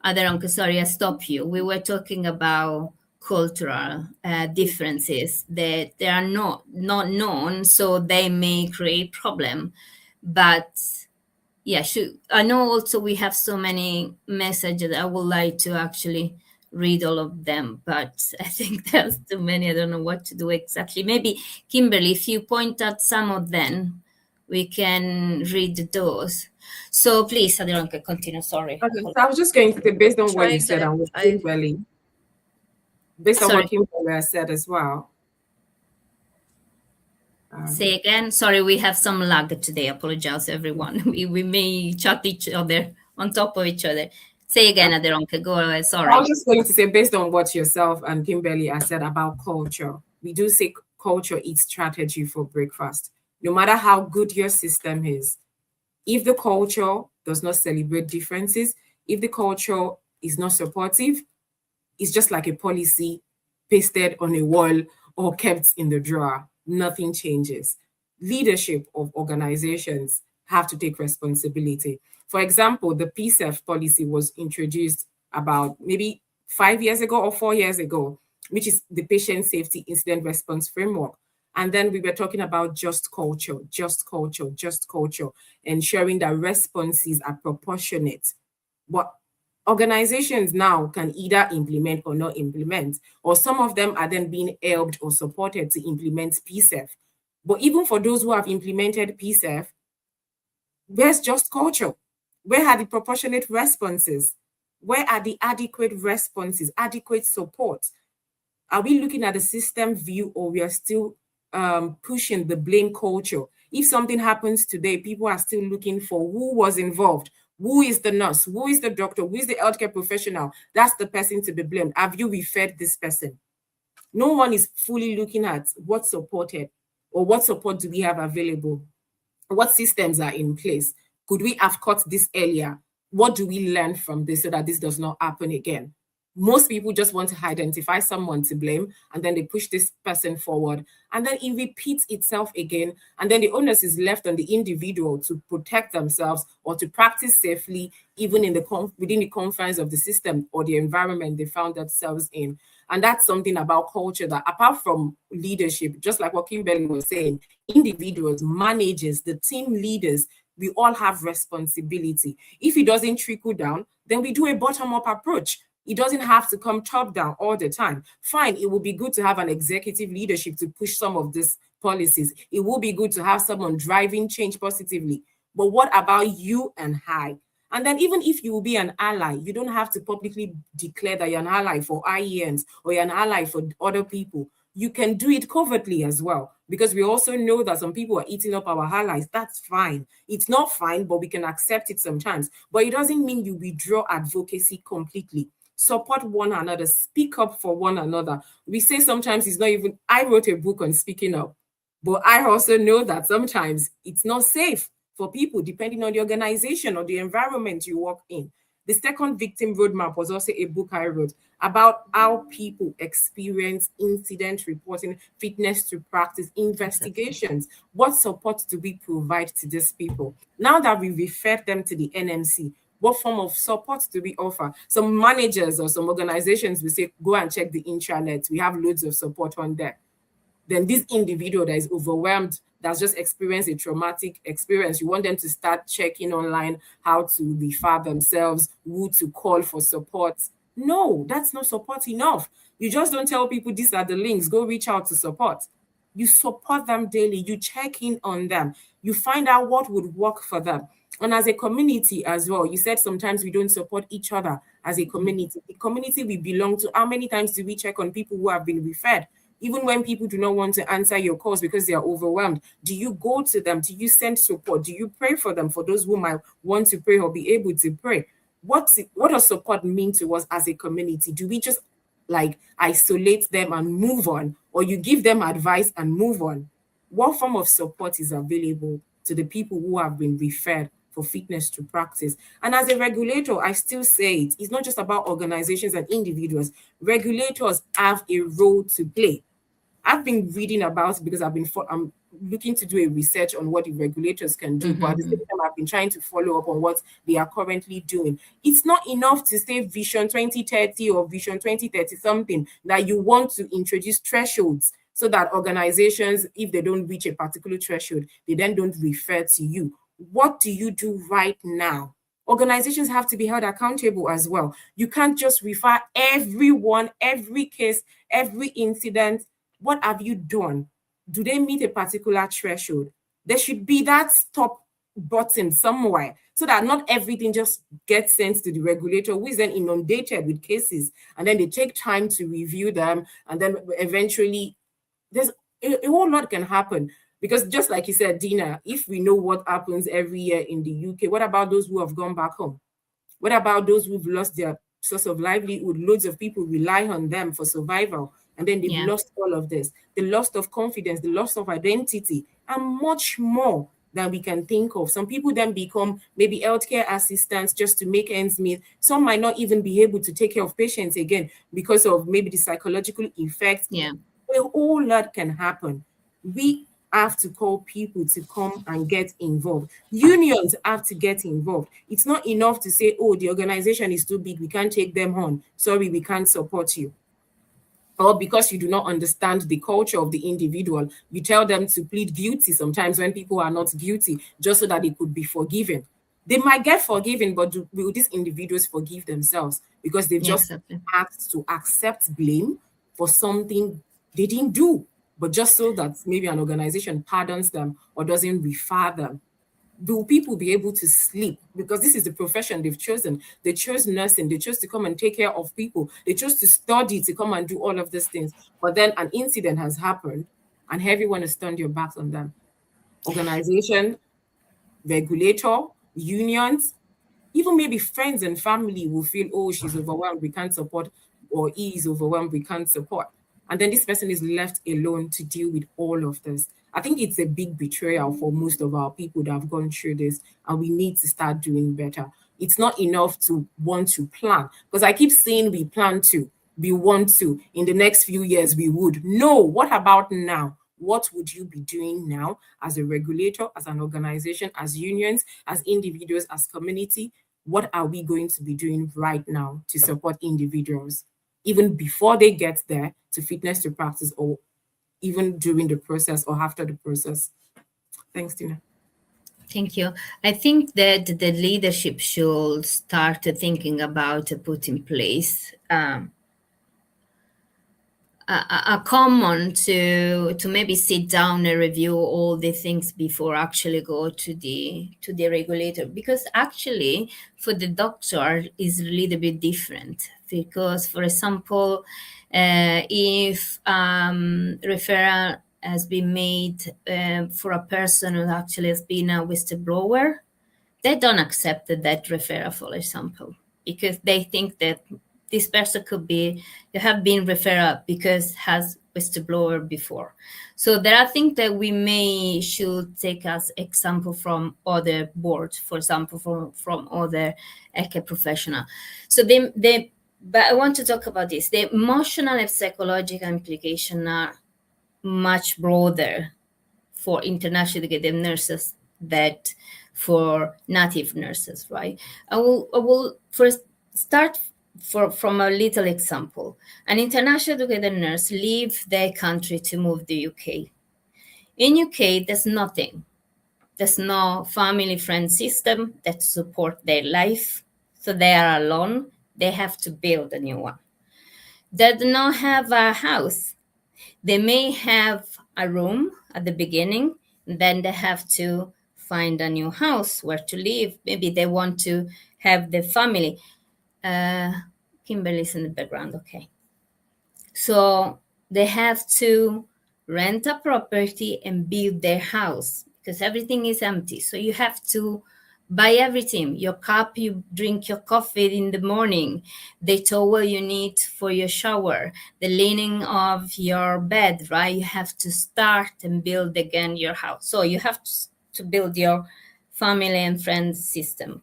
Aderonke, sorry, I stopped you. We were talking about cultural differences that they are not known, so they may create problem. But I know also we have so many messages. I would like to actually read all of them, but I think there's too many. I don't know what to do exactly. Maybe Kimberly, if you point out some of them, we can read those. So please, Aderonke, continue. Sorry. Okay, so I was just going to say, based on what you said, and with Kimberly, based on what Kimberly said as well. Say again. Sorry, we have some lag today. Apologize, everyone. We may chat each other on top of each other. Say again, Aderonke. Go ahead. Sorry. I was just going to say, based on what yourself and Kimberly have said about culture, we do say culture eats strategy for breakfast. No matter how good your system is, if the culture does not celebrate differences, if the culture is not supportive, it's just like a policy pasted on a wall or kept in the drawer. Nothing changes. Leadership of organizations have to take responsibility. For example, the PSEF policy was introduced about maybe 5 years ago or 4 years ago, which is the Patient Safety Incident Response Framework. And then we were talking about just culture, ensuring that responses are proportionate. But organizations now can either implement or not implement, or some of them are then being helped or supported to implement PSEF. But even for those who have implemented PSEF, where's just culture? Where are the proportionate responses? Where are the adequate responses, adequate support? Are we looking at the system view, or we are still pushing the blame culture? If something happens today, people are still looking for who was involved. Who is the nurse? Who is the doctor? Who is the healthcare professional? That's the person to be blamed. Have you referred this person? No one is fully looking at what's supported, or what support do we have available? What systems are in place? Could we have caught this earlier? What do we learn from this so that this does not happen again? Most people just want to identify someone to blame, and then they push this person forward, and then it repeats itself again, and then the onus is left on the individual to protect themselves or to practice safely, even in within the confines of the system or the environment they found themselves in. And that's something about culture that, apart from leadership, just like what Kimberly was saying, individuals, managers, the team leaders, we all have responsibility. If it doesn't trickle down, then we do a bottom-up approach. It doesn't have to come top down all the time. Fine, it would be good to have an executive leadership to push some of these policies. It will be good to have someone driving change positively. But what about you and I? And then even if you will be an ally, you don't have to publicly declare that you're an ally for IENs or you're an ally for other people. You can do it covertly as well, because we also know that some people are eating up our allies. That's fine. It's not fine, but we can accept it sometimes. But it doesn't mean you withdraw advocacy completely. Support one another, speak up for one another. We say sometimes it's not even, I wrote a book on speaking up, but I also know that sometimes it's not safe for people depending on the organization or the environment you work in. The second victim roadmap was also a book I wrote about how people experience incident reporting, fitness to practice, investigations. What support do we provide to these people? Now that we referred them to the NMC, what form of support do we offer? Some managers or some organizations will say, go and check the intranet. We have loads of support on there. Then this individual that is overwhelmed, that's just experienced a traumatic experience, you want them to start checking online how to refer themselves, who to call for support. No, that's not support enough. You just don't tell people these are the links, go reach out to support. You support them daily, you check in on them, you find out what would work for them. And as a community as well, you said sometimes we don't support each other as a community. The community we belong to, how many times do we check on people who have been referred? Even when people do not want to answer your calls because they are overwhelmed, do you go to them? Do you send support? Do you pray for them, for those who might want to pray or be able to pray? What does support mean to us as a community? Do we just like isolate them and move on, or you give them advice and move on? What form of support is available to the people who have been referred for fitness to practice? And as a regulator, I still say it's not just about organizations and individuals. Regulators have a role to play. I've been reading about it because I'm looking to do a research on what the regulators can do, but at the same time, I've been trying to follow up on what they are currently doing. It's not enough to say Vision 2030 or Vision 2030 something, that you want to introduce thresholds so that organizations, if they don't reach a particular threshold, they then don't refer to you. What do you do right now? Organizations have to be held accountable as well. You can't just refer everyone, every case, every incident. What have you done? Do they meet a particular threshold? There should be that stop button somewhere so that not everything just gets sent to the regulator, who is then inundated with cases, and then they take time to review them, and then eventually there's a whole lot can happen. Because just like you said, Dina, if we know what happens every year in the UK, what about those who have gone back home? What about those who've lost their source of livelihood? Loads of people rely on them for survival, and then they've lost all of this. The loss of confidence, the loss of identity, and much more than we can think of. Some people then become maybe healthcare assistants just to make ends meet. Some might not even be able to take care of patients again because of maybe the psychological effects. Yeah. A whole lot can happen. We have to call people to come and get involved. Unions have to get involved. It's not enough to say, oh, the organization is too big, we can't take them on. Sorry, we can't support you. Or because you do not understand the culture of the individual, you tell them to plead guilty sometimes when people are not guilty, just so that they could be forgiven. They might get forgiven, but will these individuals forgive themselves? Because they've just asked to accept blame for something they didn't do, but just so that maybe an organization pardons them or doesn't refer them. Will people be able to sleep? Because this is the profession they've chosen. They chose nursing. They chose to come and take care of people. They chose to study to come and do all of these things. But then an incident has happened and everyone has turned your back on them. Organization, regulator, unions, even maybe friends and family will feel, oh, she's overwhelmed, we can't support, or he is overwhelmed, we can't support. And then this person is left alone to deal with all of this. I think it's a big betrayal for most of our people that have gone through this, and we need to start doing better. It's not enough to want to plan, because I keep saying we plan to, we want to, in the next few years we would. No, what about now? What would you be doing now as a regulator, as an organization, as unions, as individuals, as community? What are we going to be doing right now to support individuals, even before they get there to fitness to practice, or even during the process or after the process? Thanks, Tina. Thank you. I think that the leadership should start thinking about put in place a common to maybe sit down and review all the things before actually go to the regulator, because actually for the doctor is a little bit different, because for example if referral has been made for a person who actually has been a whistleblower, they don't accept that referral, for example, because they think that this person could be, you have been referred because has whistleblower before. So there are things that we should take as example from other boards, for example, from other healthcare professional. So but I want to talk about this. The emotional and psychological implications are much broader for internationally educated nurses that for native nurses, right? I will first start from a little example. An internationally educated nurse leave their country to move to UK. In UK, there's nothing. There's no family friend system that support their life. So they are alone. They have to build a new one. They do not have a house. They may have a room at the beginning, then they have to find a new house where to live. Maybe they want to have the family. Kimberly's in the background, okay. So they have to rent a property and build their house because everything is empty. So you have to buy everything, your cup, you drink your coffee in the morning, the towel you need for your shower, the linen of your bed, right? You have to start and build again your house. So you have to build your family and friends system.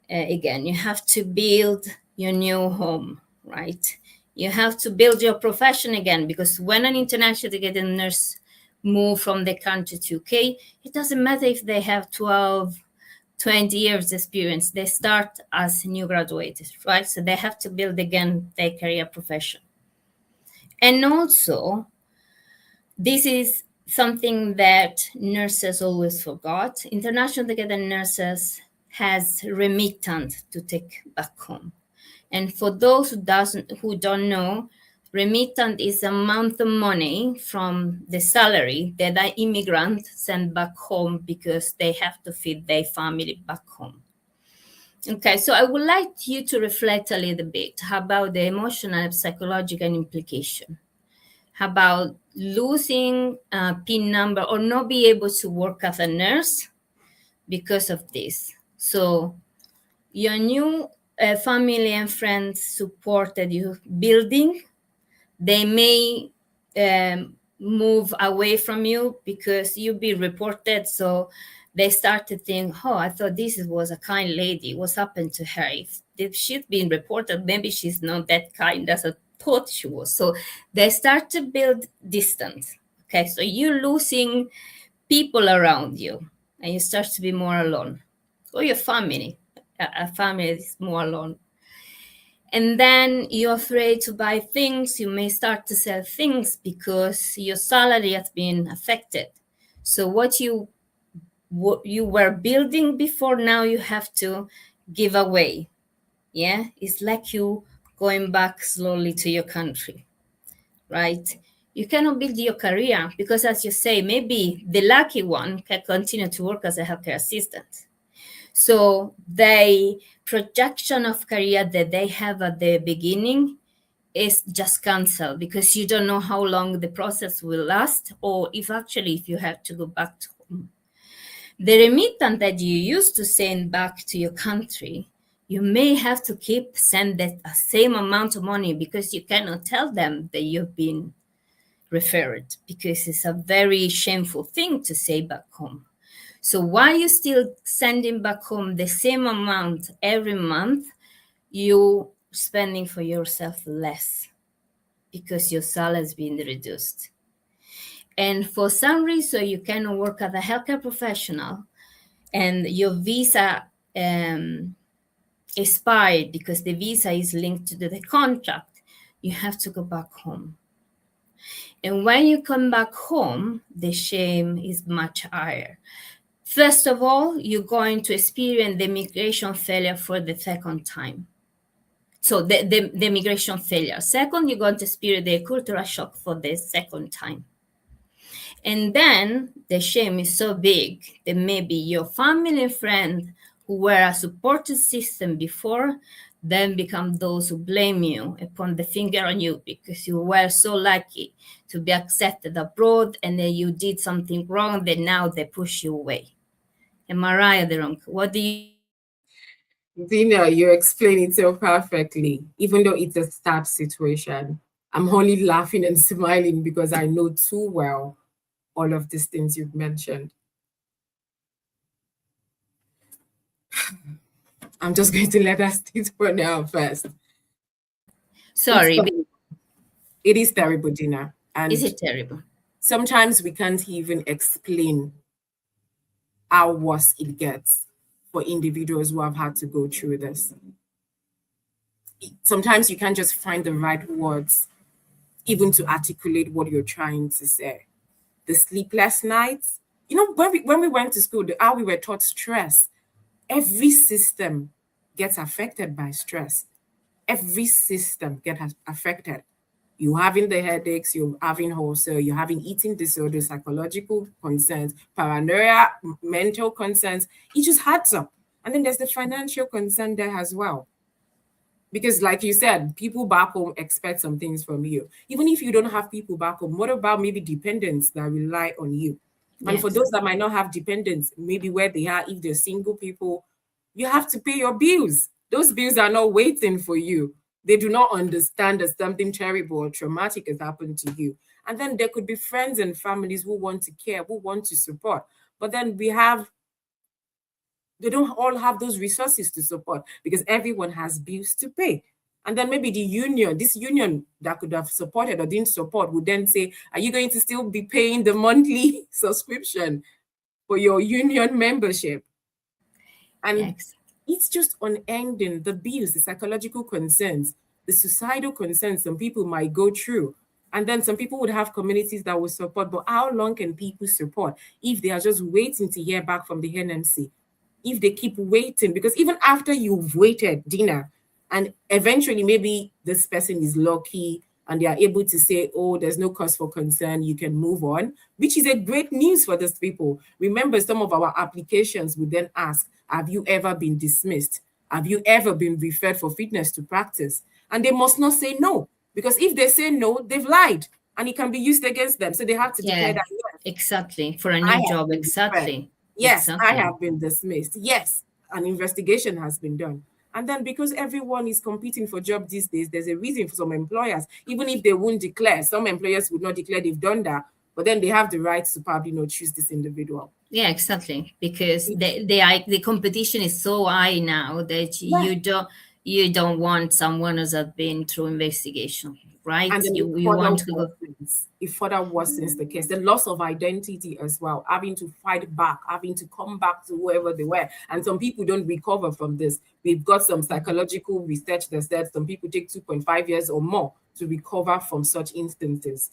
Again, you have to build your new home, right? You have to build your profession again, because when an international educated nurse move from the country to UK, it doesn't matter if they have 12, 20 years experience, they start as new graduates, right? So they have to build again their career profession. And also, this is something that nurses always forgot. International educated nurses has remittance to take back home. And for those who don't know, remittance is a amount of money from the salary that an immigrant send back home because they have to feed their family back home. Okay, so I would like you to reflect a little bit about the emotional and psychological implication, about losing a PIN number or not be able to work as a nurse because of this. So your new family and friends supported you building, they may move away from you because you be reported. So they start to think, oh, I thought this was a kind lady. What's happened to her? If she's been reported, maybe she's not that kind as I thought she was. So they start to build distance. Okay, so you're losing people around you and you start to be more alone. Or your family. A family is more alone. And then you're afraid to buy things. You may start to sell things because your salary has been affected. So what you were building before, now you have to give away. Yeah, it's like you going back slowly to your country, right? You cannot build your career because, as you say, maybe the lucky one can continue to work as a healthcare assistant. So the projection of career that they have at the beginning is just canceled because you don't know how long the process will last, or if you have to go back to home. The remittance that you used to send back to your country, you may have to keep send that same amount of money because you cannot tell them that you've been referred, because it's a very shameful thing to say back home. So while you're still sending back home the same amount every month, you're spending for yourself less because your salary has been reduced. And for some reason, you cannot work as a healthcare professional and your visa expired because the visa is linked to the contract, you have to go back home. And when you come back home, the shame is much higher. First of all, you're going to experience the migration failure for the second time. So the migration failure. Second, you're going to experience the cultural shock for the second time. And then the shame is so big that maybe your family and friends who were a supported system before then become those who blame you and point the finger on you because you were so lucky to be accepted abroad and then you did something wrong that now they push you away. Am I right, Aderonke? What do you? Dina, you explain it so perfectly, even though it's a sad situation. I'm only laughing and smiling because I know too well all of these things you've mentioned. I'm just going to let that sit for now first. Sorry, It is terrible, Dina. And is it terrible? sometimes we can't even explain how worse it gets for individuals who have had to go through this. Sometimes you can't just find the right words even to articulate what you're trying to say. The sleepless nights, when we went to school, how we were taught stress. Every system gets affected by stress. Every system gets affected. You're having the headaches, you're having wholesale, you're having eating disorders, psychological concerns, paranoia, mental concerns. It just adds up. And then there's the financial concern there as well. Because like you said, people back home expect some things from you. Even if you don't have people back home, what about maybe dependents that rely on you? And Yes. for those that might not have dependents, maybe where they are, if they're single people, you have to pay your bills. Those bills are not waiting for you. They do not understand that something terrible or traumatic has happened to you. And then there could be friends and families who want to care, who want to support. But then they don't all have those resources to support because everyone has bills to pay. And then maybe this union that could have supported or didn't support would then say, are you going to still be paying the monthly subscription for your union membership? And Yes. it's just unending, the bills, the psychological concerns, the suicidal concerns some people might go through. And then some people would have communities that will support, but how long can people support if they are just waiting to hear back from the NMC? If they keep waiting, because even after you've waited, Dina, and eventually maybe this person is lucky and they are able to say, oh, there's no cause for concern, you can move on, which is a great news for these people. Remember, some of our applications would then ask, have you ever been dismissed? Have you ever been referred for fitness to practice? And they must not say no, because if they say no, they've lied and it can be used against them. So they have to declare that, yes, exactly, for a new job. Exactly. Yes, exactly. I have been dismissed. Yes, an investigation has been done. And then because everyone is competing for jobs these days, there's a reason for some employers, even if they won't declare, some employers would not declare they've done that, but then they have the right to probably choose this individual. Yeah, exactly. Because the competition is so high now that you don't want someone who's been through investigation, right? And then you want to go. It further worsens the case. The loss of identity as well, having to fight back, having to come back to whoever they were. And some people don't recover from this. We've got some psychological research that said some people take 2.5 years or more to recover from such instances.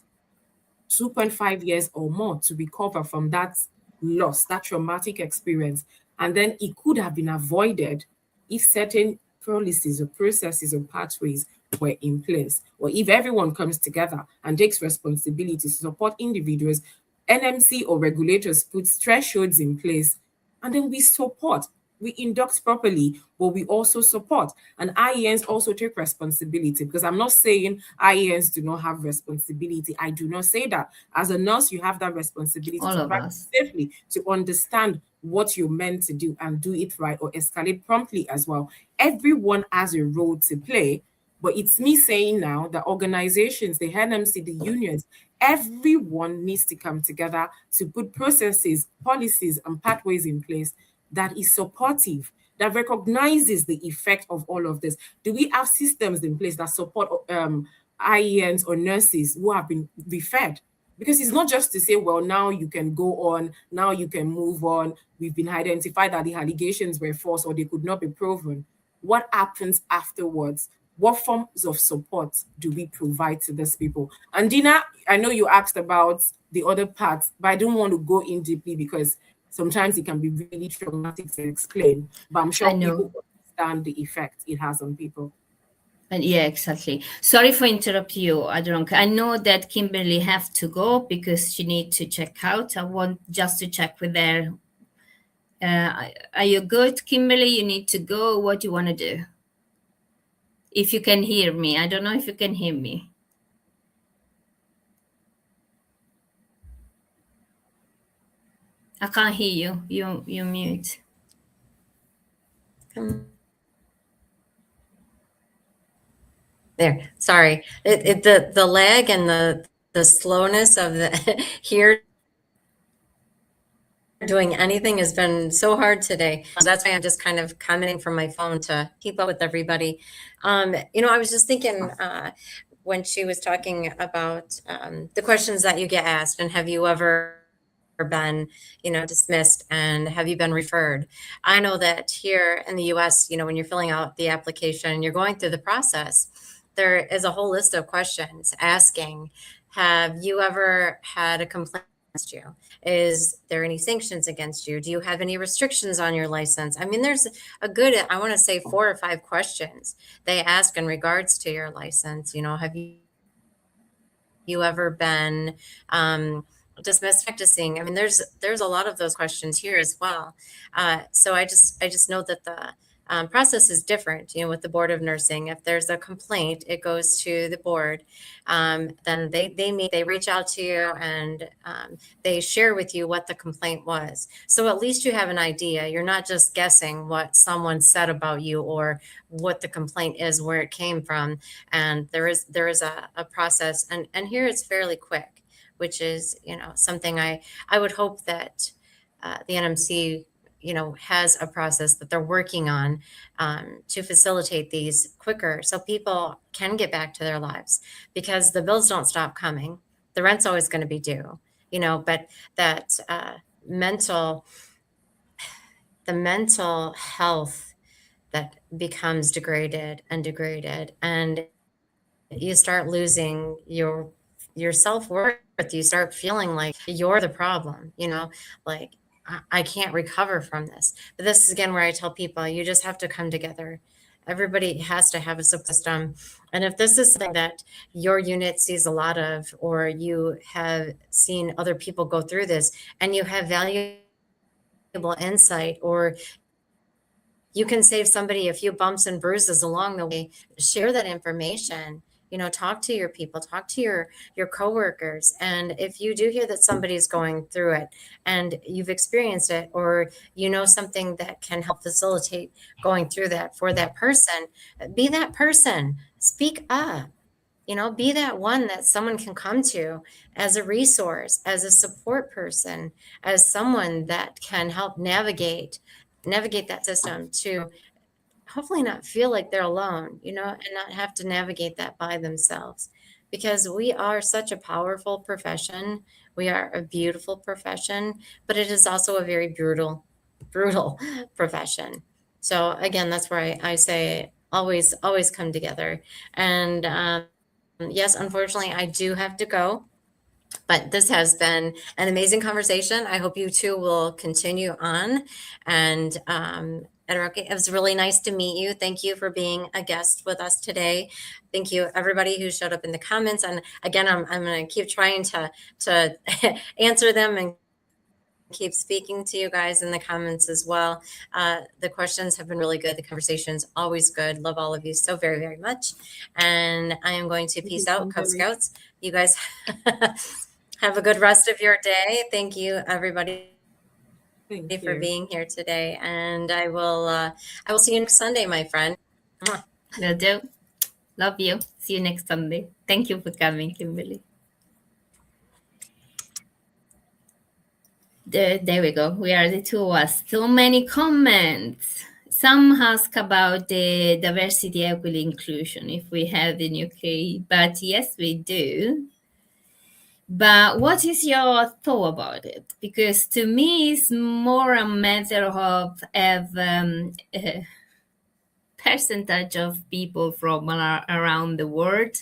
2.5 years or more to recover from that loss, that traumatic experience. And then it could have been avoided if certain policies or processes or pathways were in place, or if everyone comes together and takes responsibility to support individuals, NMC or regulators put thresholds in place, and then we support. We induct properly, but we also support. And IENs also take responsibility, because I'm not saying IENs do not have responsibility. I do not say that. As a nurse, you have that responsibility All to of practice us. safely, to understand what you're meant to do and do it right, or escalate promptly as well. Everyone has a role to play, but it's me saying now that organizations, the NMC, the unions, everyone needs to come together to put processes, policies, and pathways in place that is supportive, that recognizes the effect of all of this. Do we have systems in place that support IENs or nurses who have been referred? Because it's not just to say, well, now you can go on, now you can move on. We've been identified that the allegations were false or they could not be proven. What happens afterwards? What forms of support do we provide to these people? And Dina, I know you asked about the other parts, but I don't want to go in deeply because sometimes it can be really traumatic to explain, but I'm sure people understand the effect it has on people. And yeah, exactly. Sorry for interrupt you, Aderonke. I know that Kimberly have to go because she need to check out. I want just to check with her. Are you good, Kimberly? You need to go. What do you want to do? If you can hear me. I don't know if you can hear me. I can't hear you. You mute. There. Sorry. The lag and the slowness of the here doing anything has been so hard today. So that's why I'm just kind of commenting from my phone to keep up with everybody. I was just thinking when she was talking about the questions that you get asked, and have you ever been, dismissed, and have you been referred? I know that here in the US, when you're filling out the application, you're going through the process, there is a whole list of questions asking, have you ever had a complaint against you? Is there any sanctions against you? Do you have any restrictions on your license? I mean, there's a good, I want to say 4 or 5 questions they ask in regards to your license. Have you ever been dismissed practicing? I mean, there's a lot of those questions here as well. So I just know that the process is different, with the Board of Nursing. If there's a complaint, it goes to the board. Then they meet, they reach out to you, and they share with you what the complaint was. So at least you have an idea. You're not just guessing what someone said about you or what the complaint is, where it came from. And there is a process, and here it's fairly quick, which is, something I would hope that the NMC, has a process that they're working on to facilitate these quicker, so people can get back to their lives, because the bills don't stop coming. The rent's always going to be due, but that mental health that becomes degraded, and you start losing your self-worth. You start feeling like you're the problem, like I can't recover from this. But this is again where I tell people, you just have to come together. Everybody has to have a support system. And if this is something that your unit sees a lot of, or you have seen other people go through this, and you have valuable insight, or you can save somebody a few bumps and bruises along the way, share that information. Talk to your people, talk to your coworkers. And if you do hear that somebody's going through it and you've experienced it, or something that can help facilitate going through that for that person, be that person. Speak up. Be that one that someone can come to as a resource, as a support person, as someone that can help navigate that system, to hopefully not feel like they're alone, and not have to navigate that by themselves, because we are such a powerful profession. We are a beautiful profession, but it is also a very brutal profession. So again, that's where I say always come together. And yes, unfortunately, I do have to go. But this has been an amazing conversation. I hope you two will continue on. And Aderonke, it was really nice to meet you. Thank you for being a guest with us today. Thank you, everybody who showed up in the comments. And again, I'm going to keep trying to answer them and keep speaking to you guys in the comments as well. The questions have been really good. The conversation's always good. Love all of you so very, very much. And I am going to peace out, Cub Scouts. You guys have a good rest of your day. Thank you, everybody, for being here today. And I will see you next Sunday, my friend. Will do. Love you. See you next Sunday. Thank you for coming, Kimberly. There we go. We are the two of us. So many comments. Some ask about the diversity, equity, inclusion, if we have in UK. But yes, we do. But what is your thought about it? Because to me, it's more a matter of a percentage of people from around the world,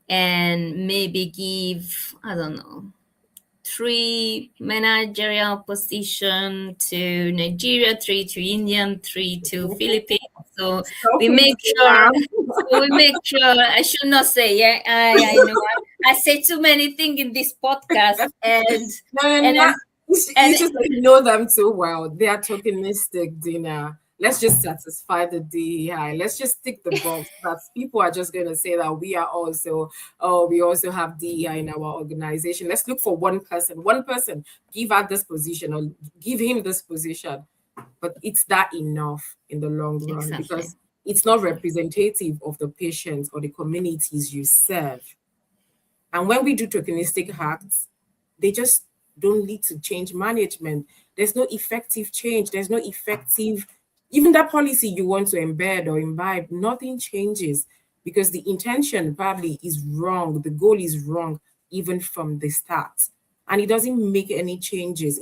and maybe give, I don't know, 3 managerial position to Nigeria, 3 to Indian, 3 to Philippines. So we make sure. I should not say. Yeah, I know. I say too many things in this podcast, and you just know them too well. They are tokenistic, Dina. Let's just satisfy the DEI. Let's just tick the box. That people are just going to say that we also have DEI in our organization. Let's look for one person, give her this position or give him this position. But it's that enough in the long run because it's not representative of the patients or the communities you serve. And when we do tokenistic acts, they just don't lead to change management. There's no effective change. There's no effective, even that policy you want to embed or imbibe, nothing changes because the intention probably is wrong. The goal is wrong even from the start. And it doesn't make any changes.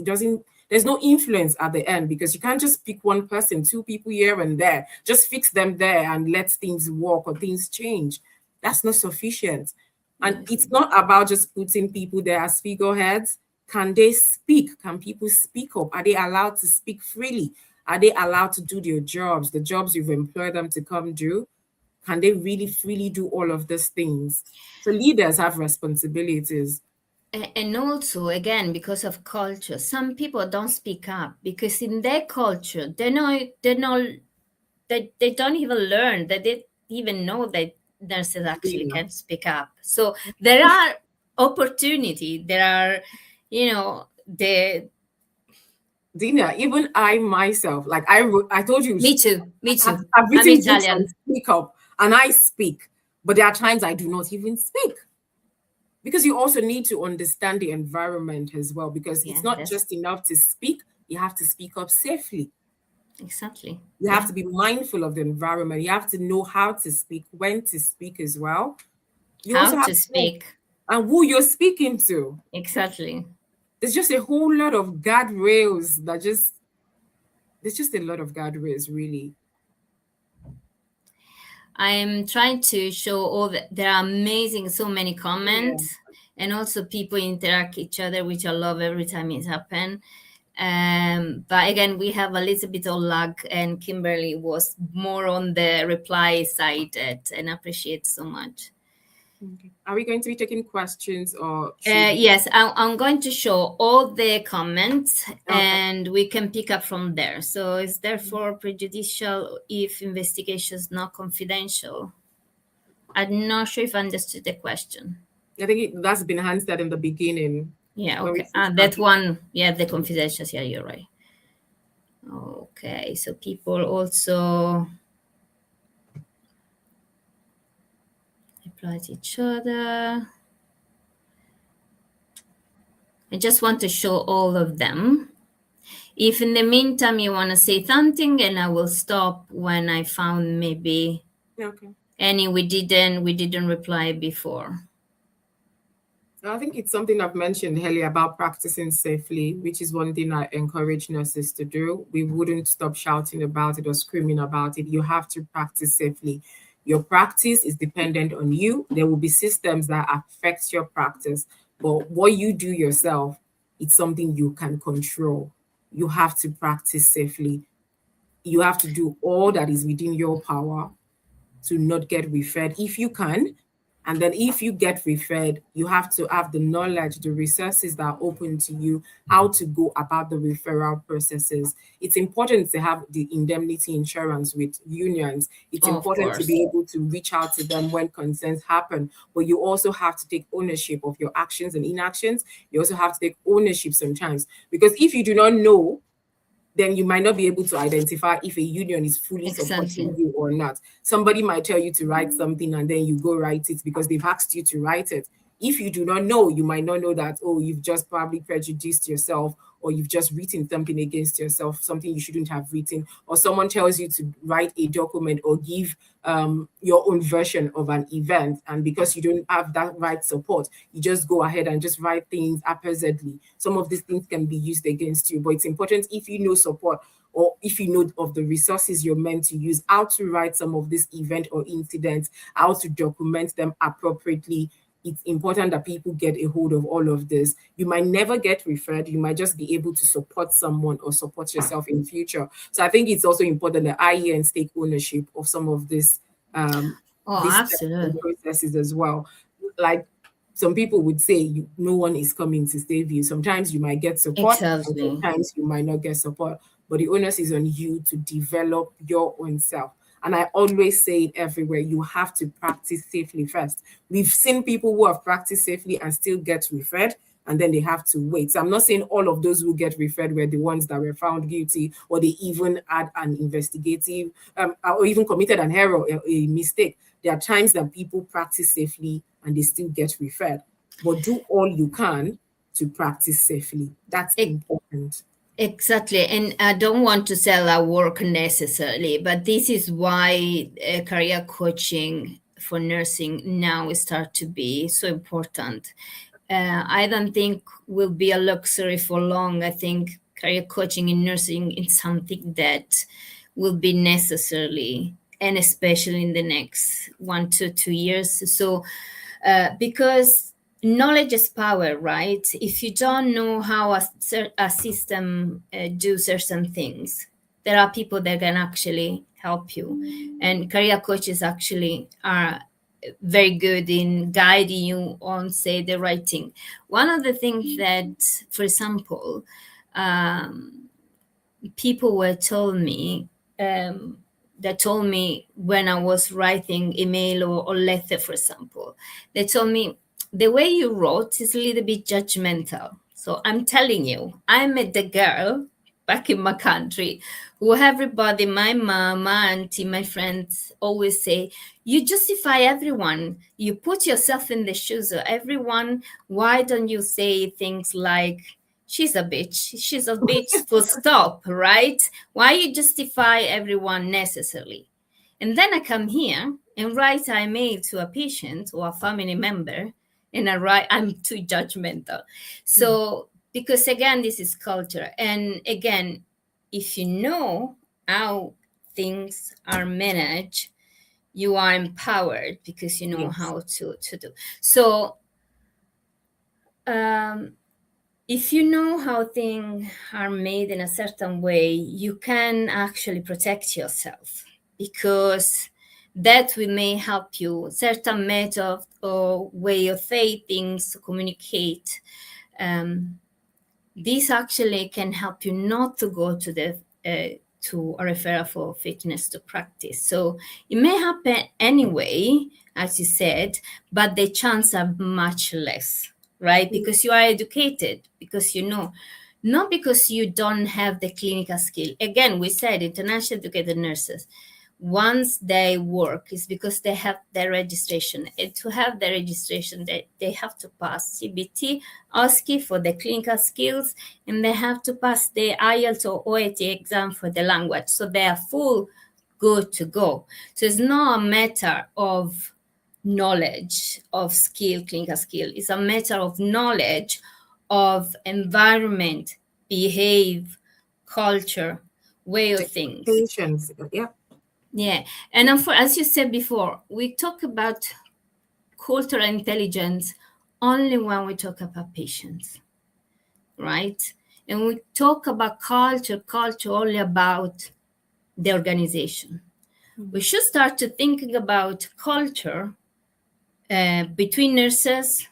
There's no influence at the end because you can't just pick one person, 2 people here and there, just fix them there and let things work or things change. That's not sufficient. And it's not about just putting people there as figureheads. Can they speak? Can people speak up? Are they allowed to speak freely? Are they allowed to do their jobs, the jobs you've employed them to come do? Can they really freely do all of these things? So leaders have responsibilities. And also, again, because of culture, some people don't speak up because in their culture, they don't even learn that they even know that nurses actually can speak up. So there are opportunity. There are, Dina, even I myself, like I told you. Me too. I've written books on speak up and I speak, but there are times I do not even speak. Because you also need to understand the environment as well, because it's not just enough to speak, you have to speak up safely. Exactly. You have to be mindful of the environment. You have to know how to speak, when to speak as well. You also have to speak. And who you're speaking to. Exactly. There's just a whole lot of guardrails there's just a lot of guardrails, really. I'm trying to show all there are amazing, so many comments, and also people interact each other, which I love every time it happens. But again, we have a little bit of lag, and Kimberly was more on the reply side, and I appreciate so much. Okay. Are we going to be taking questions or? Yes, I'm going to show all the comments and we can pick up from there. So is therefore prejudicial if investigation is not confidential? I'm not sure if I understood the question. I think that's been answered in the beginning. Yeah, okay. That one, the confidential, yeah, you're right. Okay, so people also reply to each other. I just want to show all of them. If in the meantime you want to say something, and I will stop when I found maybe any we didn't reply before. I think it's something I've mentioned earlier about practicing safely, which is one thing I encourage nurses to do. We wouldn't stop shouting about it or screaming about it. You have to practice safely. Your practice is dependent on you. There will be systems that affect your practice, but what you do yourself, it's something you can control. You have to practice safely. You have to do all that is within your power to not get referred if you can. And then if you get referred, you have to have the knowledge, the resources that are open to you, how to go about the referral processes. It's important to have the indemnity insurance with unions. It's important to be able to reach out to them when concerns happen. But you also have to take ownership of your actions and inactions. You also have to take ownership sometimes. Because if you do not know, then you might not be able to identify if a union is fully supporting you or not. Somebody might tell you to write something and then you go write it because they've asked you to write it. If you do not know, you might not know that, you've just probably prejudiced yourself, or you've just written something against yourself, something you shouldn't have written, or someone tells you to write a document or give your own version of an event. And because you don't have that right support, you just go ahead and just write things haphazardly. Some of these things can be used against you, but it's important if you know support, or if you know of the resources you're meant to use, how to write some of this event or incidents, how to document them appropriately. it's important that people get a hold of all of this. You might never get referred. You might just be able to support someone or support yourself in future. So I think it's also important that IENs take ownership of some of this these absolutely. processes as well. Like some people would say, no one is coming to save you. Sometimes you might get support, and Exactly. sometimes you might not get support. But the onus is on you to develop your own self. And I always say it everywhere, you have to practice safely first. We've seen people who have practiced safely and still get referred, and then they have to wait. So I'm not saying all of those who get referred were the ones that were found guilty, or they even had an investigative, or even committed an error, a mistake. There are times that people practice safely and they still get referred. But do all you can to practice safely. That's important. Exactly. And I don't want to sell our work necessarily, but this is why career coaching for nursing now start to be so important. I don't think will be a luxury for long. I think career coaching in nursing is something that will be necessarily, and especially in the next 1 to 2 years. So, because knowledge is power, right? If you don't know how a system do certain things, there are people that can actually help you, and career coaches actually are very good in guiding you on say the right thing. One of the things that, for example, people were told me that told me when I was writing email or letter, for example, they told me the way you wrote is a little bit judgmental. So I'm telling you, I met the girl back in my country who everybody, my mom, my auntie, my friends always say, you justify everyone. You put yourself in the shoes of everyone. Why don't you say things like, she's a bitch. She's a bitch, full stop, right? Why you justify everyone necessarily? And then I come here and write an email to a patient or a family member, and I'm too judgmental. So, because again, this is culture. And again, if you know how things are managed, you are empowered because you know how to do. So, if you know how things are made in a certain way, you can actually protect yourself, because that will may help you certain method or way of saying things to communicate. This actually can help you not to go to the to a referral for fitness to practice. So it may happen anyway, as you said, but the chances are much less, right? Because you are educated, because you know, not because you don't have the clinical skill. Again, we said international educated nurses, once they work, is because they have their registration. And to have the registration, they have to pass CBT, OSCE for the clinical skills, and they have to pass the IELTS or OET exam for the language. So they are full good to go. So it's not a matter of knowledge of skill, clinical skill. It's a matter of knowledge of environment, behave, culture, way of things. Patience. Yeah. Yeah. And as you said before, we talk about cultural intelligence only when we talk about patients, right? And we talk about culture only about the organization. We should start to thinking about culture between nurses,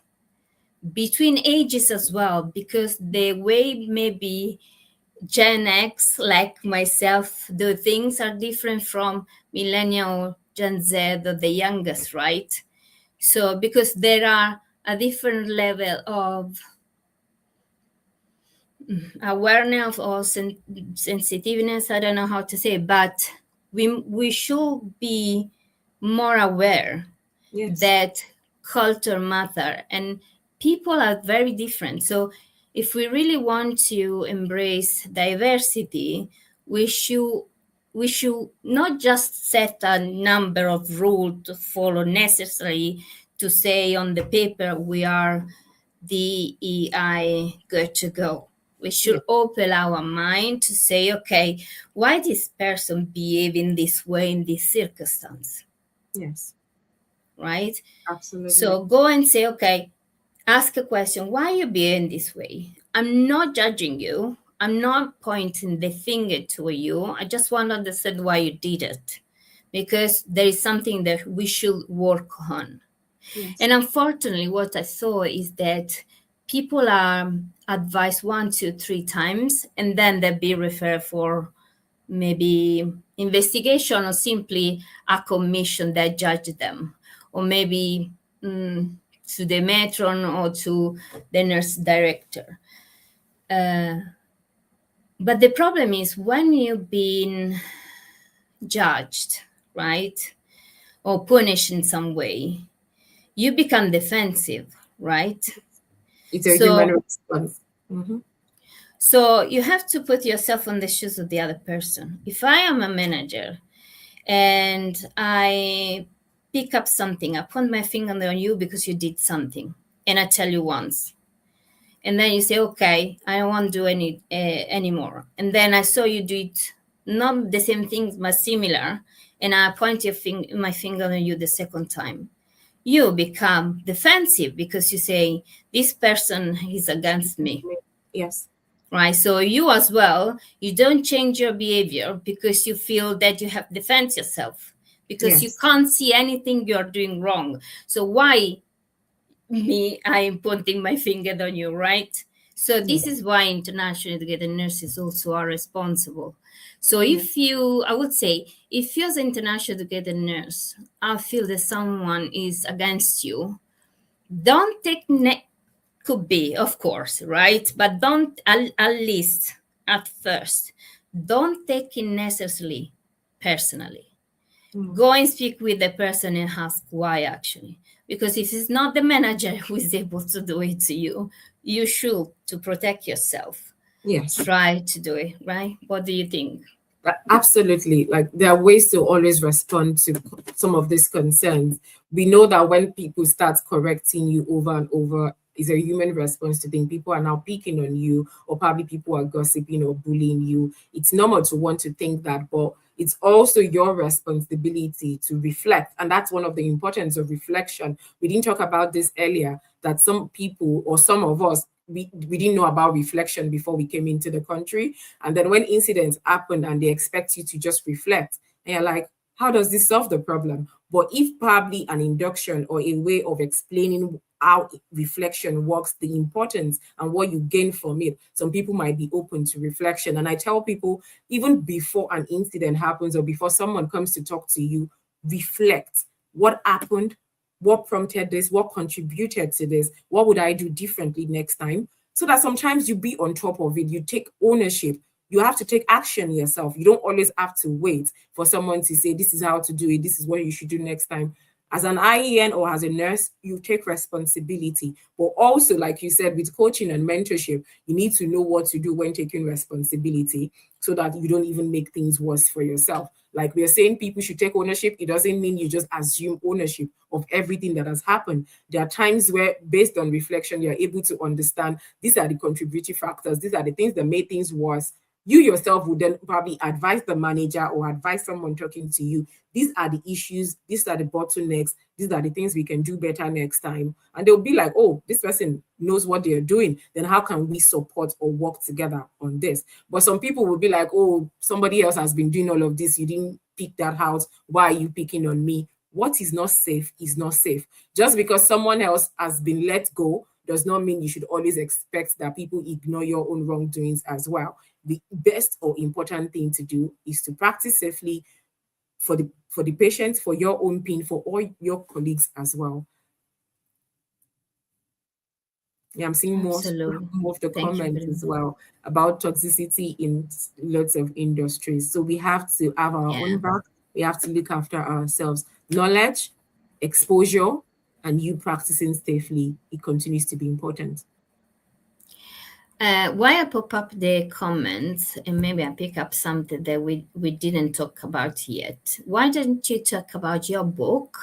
between ages as well, because the way maybe Gen X, like myself, the things are different from millennial, Gen Z, or the youngest, right? So because there are a different level of awareness or sensitiveness, I don't know how to say, but we should be more aware that culture matter, and people are very different. So if we really want to embrace diversity, we should not just set a number of rules to follow necessarily to say on the paper we are DEI good to go. We should open our mind to say, okay, why this person behave in this way in this circumstance? Yes. right? Absolutely. So go and say, okay, ask a question. Why are you being this way? I'm not judging you. I'm not pointing the finger to you. I just want to understand why you did it, because there is something that we should work on. Yes. And unfortunately, what I saw is that people are advised 1, 2, 3 times, and then they'll be referred for maybe investigation or simply a commission that judge them, or maybe to the matron or to the nurse director. But the problem is when you've been judged, right, or punished in some way, you become defensive, right? It's a So, human response. Mm-hmm. so you have to put yourself on the shoes of the other person. If I am a manager and I pick up something, I point my finger on you because you did something, and I tell you once, and then you say, okay, I don't want to do any anymore, and then I saw you do it, not the same thing but similar, and I point my finger on you the second time, you become defensive because you say this person is against me. Yes. Right. So you as well, you don't change your behavior because you feel that you have defense yourself, because you can't see anything you're doing wrong. So why me, I am pointing my finger on you, right? So this is why international educated nurses also are responsible. So if you, I would say, if you as an international educated nurse, I feel that someone is against you, don't take could be, of course, right? But don't, at least at first, don't take it necessarily personally. Go and speak with the person and ask why, actually. Because if it's not the manager who is able to do it to you, you should, to protect yourself, try to do it, right? What do you think? Absolutely. Like, there are ways to always respond to some of these concerns. We know that when people start correcting you over and over, is a human response to think people are now picking on you, or probably people are gossiping or bullying you. It's normal to want to think that, but it's also your responsibility to reflect. And that's one of the importance of reflection. We didn't talk about this earlier, that some people, or some of us, we didn't know about reflection before we came into the country. And then when incidents happen and they expect you to just reflect, and you're like, how does this solve the problem? But if probably an induction or a way of explaining how reflection works, the importance and what you gain from it, some people might be open to reflection. And I tell people, even before an incident happens or before someone comes to talk to you, reflect. What happened? What prompted this? What contributed to this? What would I do differently next time? So that sometimes you be on top of it. You take ownership. You have to take action yourself. You don't always have to wait for someone to say, this is how to do it. This is what you should do next time. As an IEN or as a nurse, you take responsibility. But also, like you said, with coaching and mentorship, you need to know what to do when taking responsibility so that you don't even make things worse for yourself. Like we are saying, people should take ownership. It doesn't mean you just assume ownership of everything that has happened. There are times where, based on reflection, you're able to understand these are the contributory factors. These are the things that made things worse. You yourself would then probably advise the manager or advise someone talking to you. These are the issues. These are the bottlenecks. These are the things we can do better next time. And they'll be like, oh, this person knows what they're doing. Then how can we support or work together on this? But some people will be like, oh, somebody else has been doing all of this. You didn't pick that out. Why are you picking on me? What is not safe is not safe. Just because someone else has been let go does not mean you should always expect that people ignore your own wrongdoings as well. The best or important thing to do is to practice safely for the patients, for your own pain, for all your colleagues as well. Yeah, I'm seeing more of the comments as well about toxicity in lots of industries. So we have to have our own back. We have to look after ourselves. Knowledge, exposure, and you practicing safely, it continues to be important. Why I pop up the comments, and maybe I pick up something that we didn't talk about yet. Why didn't you talk about your book?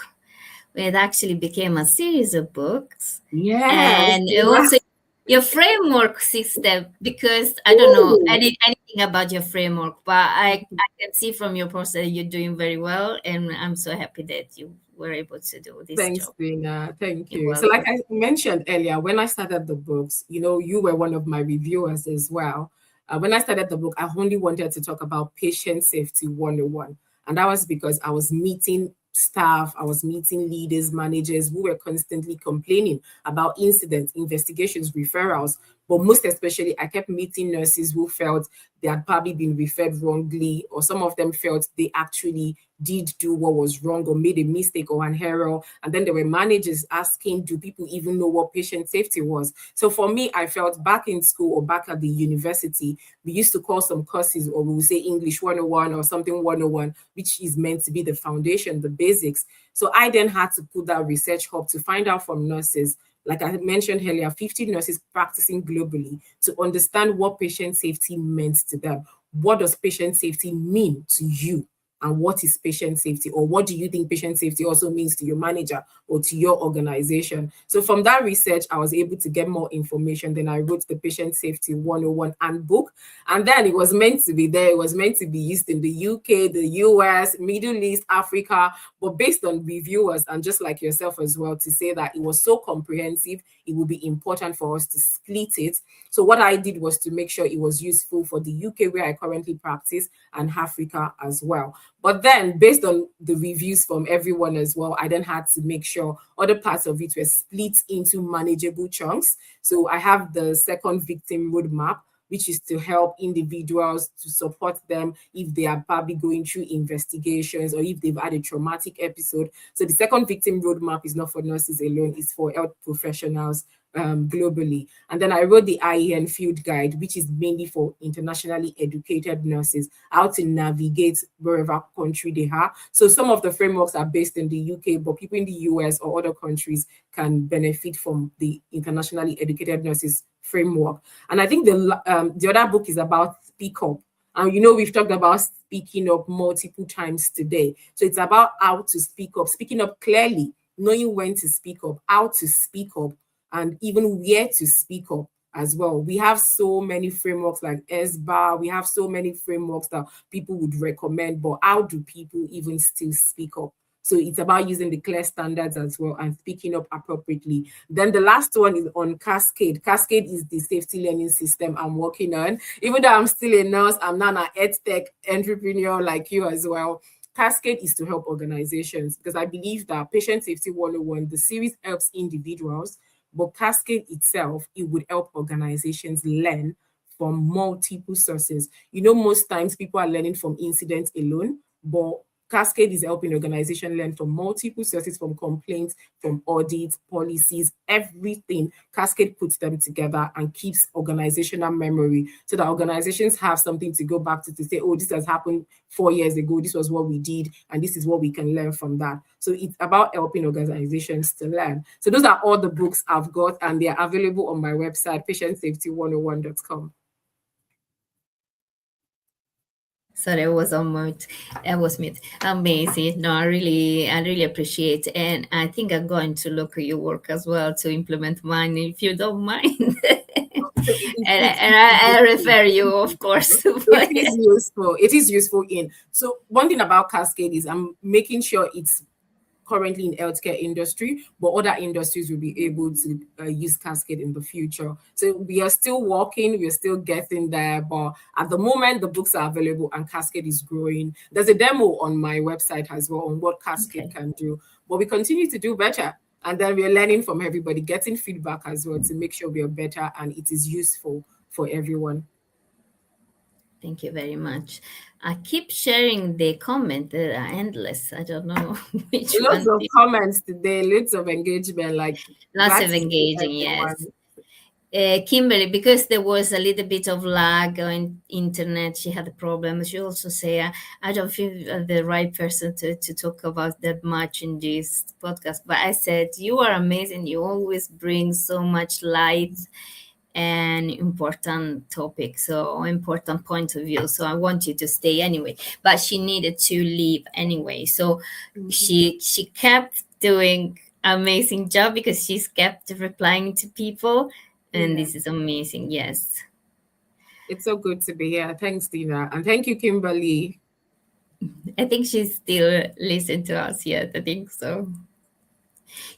It actually became a series of books. Yes. And also your framework system, because I don't know anything about your framework, but I can see from your post that you're doing very well, and I'm so happy that you were able to do this Thanks, job. Dina. Thank You're you. So, like welcome. I mentioned earlier, when I started the books, you were one of my reviewers as well. When I started the book, I only wanted to talk about patient safety 101. And that was because I was meeting staff, I was meeting leaders, managers who were constantly complaining about incidents, investigations, referrals. But most especially, I kept meeting nurses who felt they had probably been referred wrongly, or some of them felt they actually did do what was wrong or made a mistake or an error. And then there were managers asking, do people even know what patient safety was? So for me, I felt back in school or back at the university, we used to call some courses, or we would say English 101 or something 101, which is meant to be the foundation, the basics. So I then had to put that research hub to find out from nurses, like I mentioned earlier, 50 nurses practicing globally, to understand what patient safety meant to them. What does patient safety mean to you? And what is patient safety, or what do you think patient safety also means to your manager or to your organization? So from that research, I was able to get more information. Then I wrote the Patient Safety 101 handbook, and then it was meant to be there. It was meant to be used in the UK, the US, Middle East, Africa, but based on reviewers and just like yourself as well, to say that it was so comprehensive, it would be important for us to split it. So what I did was to make sure it was useful for the UK, where I currently practice, and Africa as well. But then, based on the reviews from everyone as well, I then had to make sure other parts of it were split into manageable chunks. So I have the second victim roadmap, which is to help individuals, to support them if they are probably going through investigations or if they've had a traumatic episode. So the second victim roadmap is not for nurses alone, it's for health professionals globally. And then I wrote the IEN field guide, which is mainly for internationally educated nurses, how to navigate wherever country they are. So some of the frameworks are based in the UK, but people in the US or other countries can benefit from the internationally educated nurses framework. And I think the other book is about speak up. And we've talked about speaking up multiple times today. So it's about how to speak up, speaking up clearly, knowing when to speak up, how to speak up, and even where to speak up as well. We have so many frameworks like SBAR. We have so many frameworks that people would recommend, but how do people even still speak up? So it's about using the clear standards as well and speaking up appropriately. Then the last one is on Cascade. Cascade is the safety learning system I'm working on. Even though I'm still a nurse, I'm not an edtech entrepreneur like you as well. Cascade is to help organizations, because I believe that Patient Safety 101, the series, helps individuals, but Cascade itself, it would help organizations learn from multiple sources. Most times people are learning from incidents alone, but Cascade is helping organizations learn from multiple sources, from complaints, from audits, policies, everything. Cascade puts them together and keeps organizational memory, so that organizations have something to go back to say, oh, this has happened 4 years ago, this was what we did, and this is what we can learn from that. So it's about helping organizations to learn. So those are all the books I've got, and they're available on my website, patientsafety101.com. Sorry, I was on mute. I was mute. Amazing. No, I really appreciate, and I think I'm going to look at your work as well to implement mine, if you don't mind. and I refer you, of course. It is useful. It is useful so one thing about Cascade is I'm making sure it's currently in healthcare industry, but other industries will be able to use Cascade in the future. So we are still working, we're still getting there, but at the moment the books are available and Cascade is growing. There's a demo on my website as well on what Cascade can do, but we continue to do better. And then we're learning from everybody, getting feedback as well to make sure we are better and it is useful for everyone. Thank you very much. I keep sharing the comment that are endless. I don't know which lots one. of comments today, lots of engagement, lots of engaging, yes. Kimberly, because there was a little bit of lag on internet, she had a problem. She also say, I don't feel the right person to talk about that much in this podcast. But I said, you are amazing. You always bring so much light and important topic, so important point of view, so I want you to stay anyway. But she needed to leave anyway, so she kept doing amazing job, because she's kept replying to people, and this is amazing. Yes, it's so good to be here. Thanks, Dina, and thank you, Kimberly. I think she's still listening to us. Yes, I think so.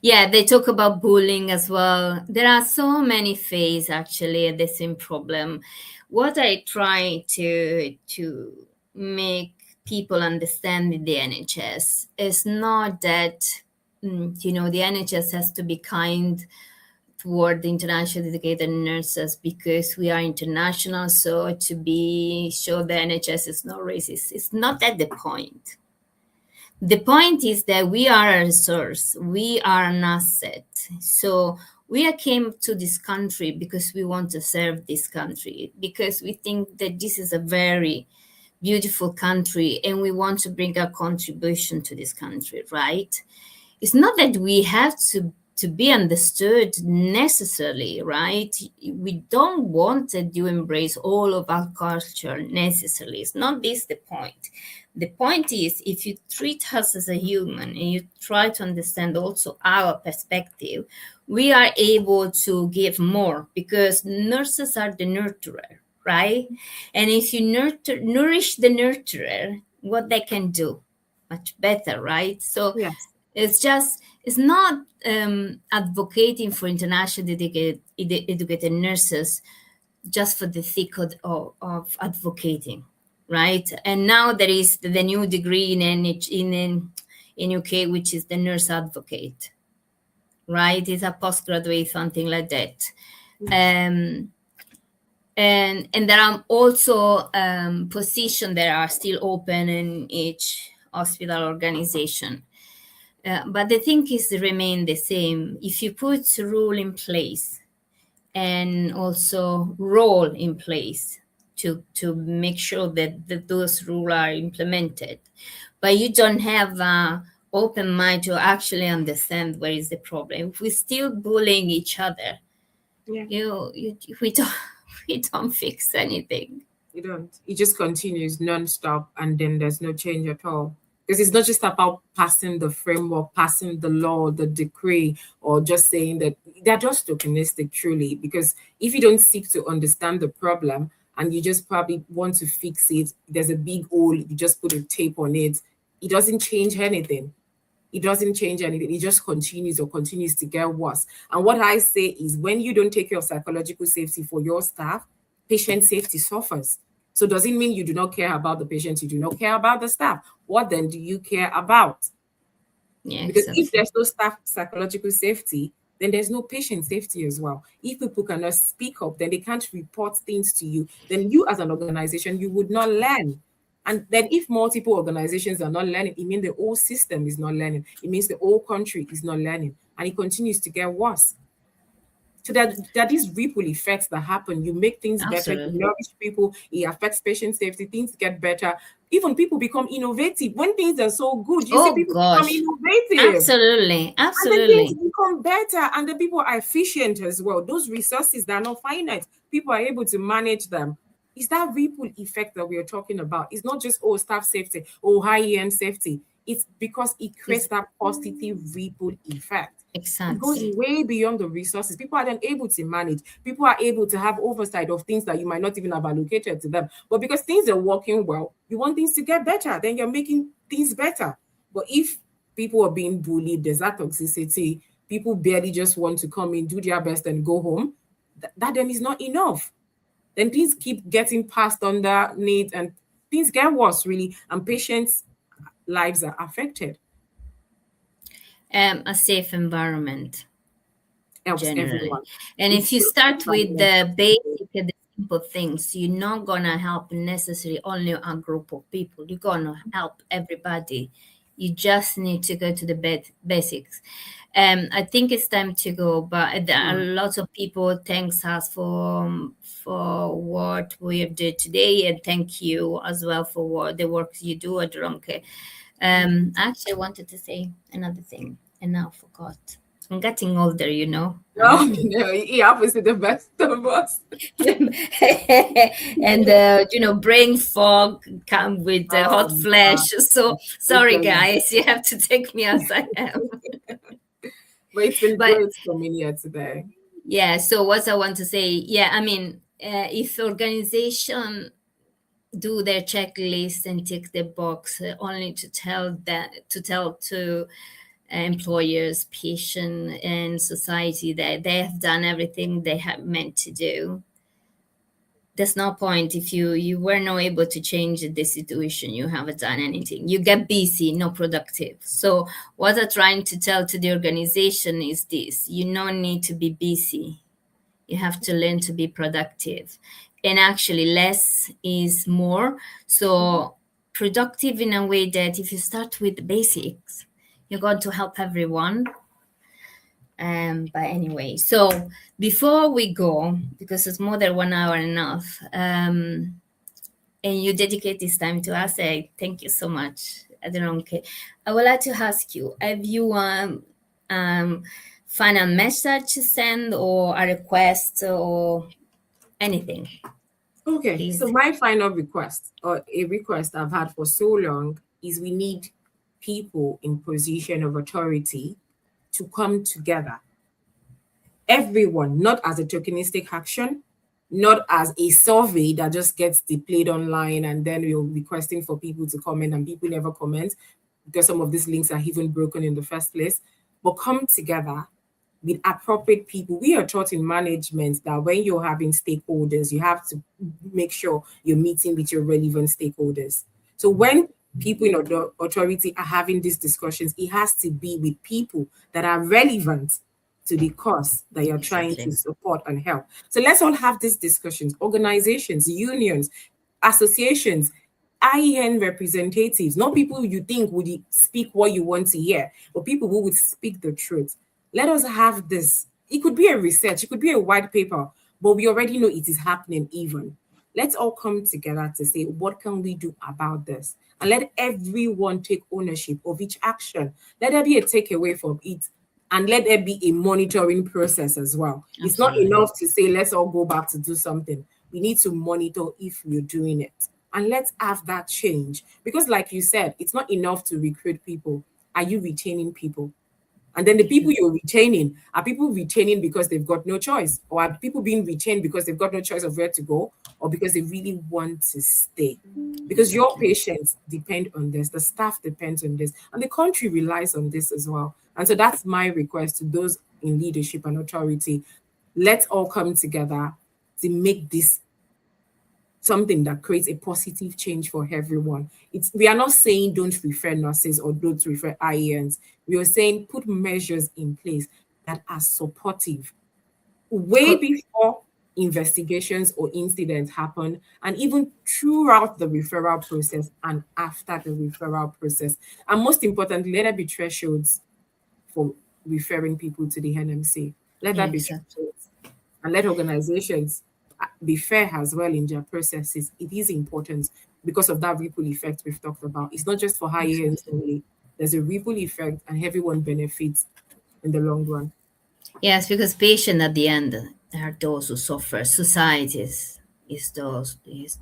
Yeah, they talk about bullying as well. There are so many phases actually at the same problem. What I try to make people understand in the NHS is not that the NHS has to be kind toward the international dedicated nurses because we are international. So to be sure the NHS is not racist, it's not at the point. The point is that we are a resource, we are an asset. So we came to this country because we want to serve this country, because we think that this is a very beautiful country and we want to bring a contribution to this country, right? It's not that we have to be understood necessarily, right? We don't want that you embrace all of our culture necessarily. It's not this the point. The point is, if you treat us as a human and you try to understand also our perspective, we are able to give more because nurses are the nurturer, right? And if you nourish the nurturer, what they can do much better, right? So Yes. it's not advocating for international educated nurses just for the sake of advocating, right? And now there is the new degree in UK, which is the nurse advocate, right? It's a postgraduate, something like that. And there are also positions that are still open in each hospital organization. But the thing is remain the same. If you put rule in place and also role in place to make sure that those rules are implemented, but you don't have an open mind to actually understand where is the problem. If we're still bullying each other, we don't fix anything. You don't. It just continues nonstop, and then there's no change at all. Because it's not just about passing the framework, passing the law, the decree, or just saying that they're just tokenistic, truly. Because if you don't seek to understand the problem and you just probably want to fix it, there's a big hole, you just put a tape on it, it doesn't change anything. It doesn't change anything. It just continues to get worse. And what I say is when you don't take care of psychological safety for your staff, patient safety suffers. So does it mean you do not care about the patients? You do not care about the staff? What then do you care about? Yeah, Because exactly. if there's no staff psychological safety, then there's no patient safety as well. If people cannot speak up, then they can't report things to you. Then you as an organization, you would not learn. And then if multiple organizations are not learning, it means the whole system is not learning. It means the whole country is not learning. And it continues to get worse. So that these ripple effects that happen, you make things better, you Absolutely. nourish people, it affects patient safety, things get better. Even people become innovative. When things are so good, you see Oh people become gosh, innovative. absolutely, And then things absolutely. become better, and the people are efficient as well. Those resources that are not finite, people are able to manage them. It's that ripple effect that we are talking about. It's not just, staff safety, high-end safety. It's because it creates that positive ripple effect. It goes Exactly. way beyond the resources. People are then able to manage. People are able to have oversight of things that you might not even have allocated to them. But because things are working well, you want things to get better. Then you're making things better. But if people are being bullied, there's that toxicity, people barely just want to come in, do their best, and go home, that then is not enough. Then things keep getting passed underneath, and things get worse, really, and patients' lives are affected. A safe environment Helps generally. everyone. And It's if you just start with environment. the basic and the simple things, you're not gonna help necessarily only a group of people. You're gonna help everybody. You just need to go to the basics. I think it's time to go, but there are lots of people thanks us for what we did today, and thank you as well for the work you do, Aderonke. Actually, I wanted to say another thing, and now I forgot. I'm getting older, you know. No, no, it happens to the best of us. And brain fog come with the Oh, hot flesh. So it sorry, does. guys, you have to take me as I am. But it's been But great coming here today. yeah, so what I want to say, yeah, I mean, if organization do their checklist and tick the box only to tell to employers, patient, and society that they have done everything they have meant to do. There's no point if you were not able to change the situation. You haven't done anything. You get busy, not productive. So what I'm trying to tell to the organization is this: you don't need to be busy. You have to learn to be productive, and actually less is more. So productive in a way that if you start with the basics, you're going to help everyone. But anyway, so before we go, because it's more than 1 hour enough, and you dedicate this time to us, I thank you so much, Aderonke. I would like to ask you, have you final message to send or a request or anything? Okay, Please. so my final request, or a request I've had for so long, is we need people in position of authority to come together. Everyone, not as a tokenistic action, not as a survey that just gets displayed online and then we're requesting for people to comment and people never comment because some of these links are even broken in the first place, but come together with appropriate people. We are taught in management that when you're having stakeholders, you have to make sure you're meeting with your relevant stakeholders. So when people in authority are having these discussions, it has to be with people that are relevant to the cause that you're trying to support and help. So let's all have these discussions. Organizations, unions, associations, IEN representatives, not people you think would speak what you want to hear, but people who would speak the truth. Let us have this. It could be a research, it could be a white paper, but we already know it is happening even. Let's all come together to say, what can we do about this? And let everyone take ownership of each action. Let there be a takeaway from it. And let there be a monitoring process as well. Absolutely. It's not enough to say, let's all go back to do something. We need to monitor if we're doing it. And let's have that change. Because like you said, it's not enough to recruit people. Are you retaining people? And then the people you're retaining, are people retaining because they've got no choice? Or are people being retained because they've got no choice of where to go? Or because they really want to stay? Because your patients depend on this, the staff depends on this, and the country relies on this as well. And so that's my request to those in leadership and authority. Let's all come together to make this something that creates a positive change for everyone. We are not saying don't refer nurses or don't refer IENs. We are saying put measures in place that are supportive way before investigations or incidents happen, and even throughout the referral process and after the referral process. And most importantly, let there be thresholds for referring people to the NMC. Let that be thresholds. And let organizations be fair as well in their processes. It is important because of that ripple effect we've talked about. It's not just for high ends only. There's a ripple effect and everyone benefits in the long run. Yes, because patients at the end are those who suffer. Societies is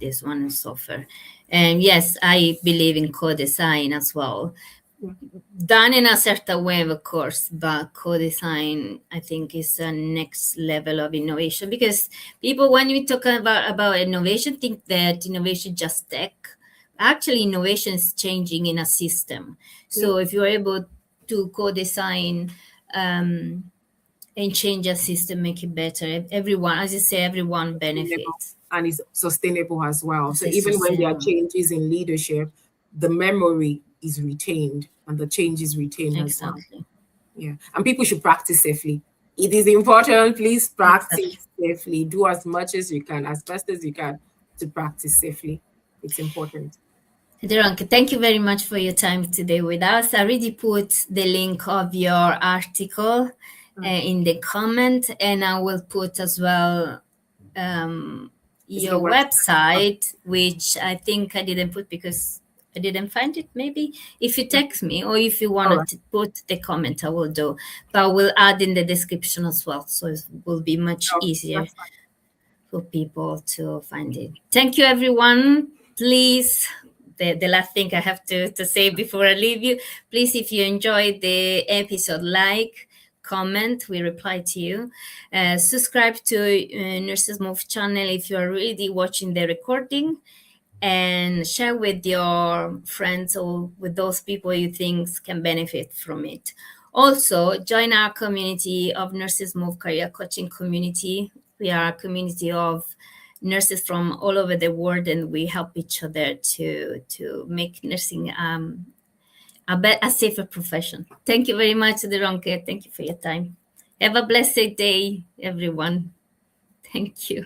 this one who suffer. And yes, I believe in co-design as well. Done in a certain way, of course, but co-design, I think, is a next level of innovation, because people, when we talk about innovation, think that innovation just tech. Actually, innovation is changing in a system. So if you're able to co-design and change a system, make it better, everyone, as you say, everyone benefits. And it's sustainable as well. So even when there are changes in leadership, the memory is retained and the change is retained as well. Yeah. And people should practice safely. It is important. Please practice safely. Do as much as you can, as best as you can, to practice safely. It's important. Aderonke, thank you very much for your time today with us. I already put the link of your article in the comment, and I will put as well your website, which I think I didn't put because I didn't find it. Maybe if you text me or if you wanted to put the comment, I will do. But we'll add in the description as well, so it will be much easier for people to find it. Thank you, everyone. Please, the last thing I have to say before I leave you, please, if you enjoyed the episode, like, comment, we reply to you. Subscribe to Nurses Move channel if you are already watching the recording. and share with your friends or with those people you think can benefit from it. Also, join our community of Nurses Move Career Coaching community. We are a community of nurses from all over the world, and we help each other to make nursing a safer profession. Thank you very much, Aderonke. Thank you for your time. Have a blessed day, everyone. Thank you.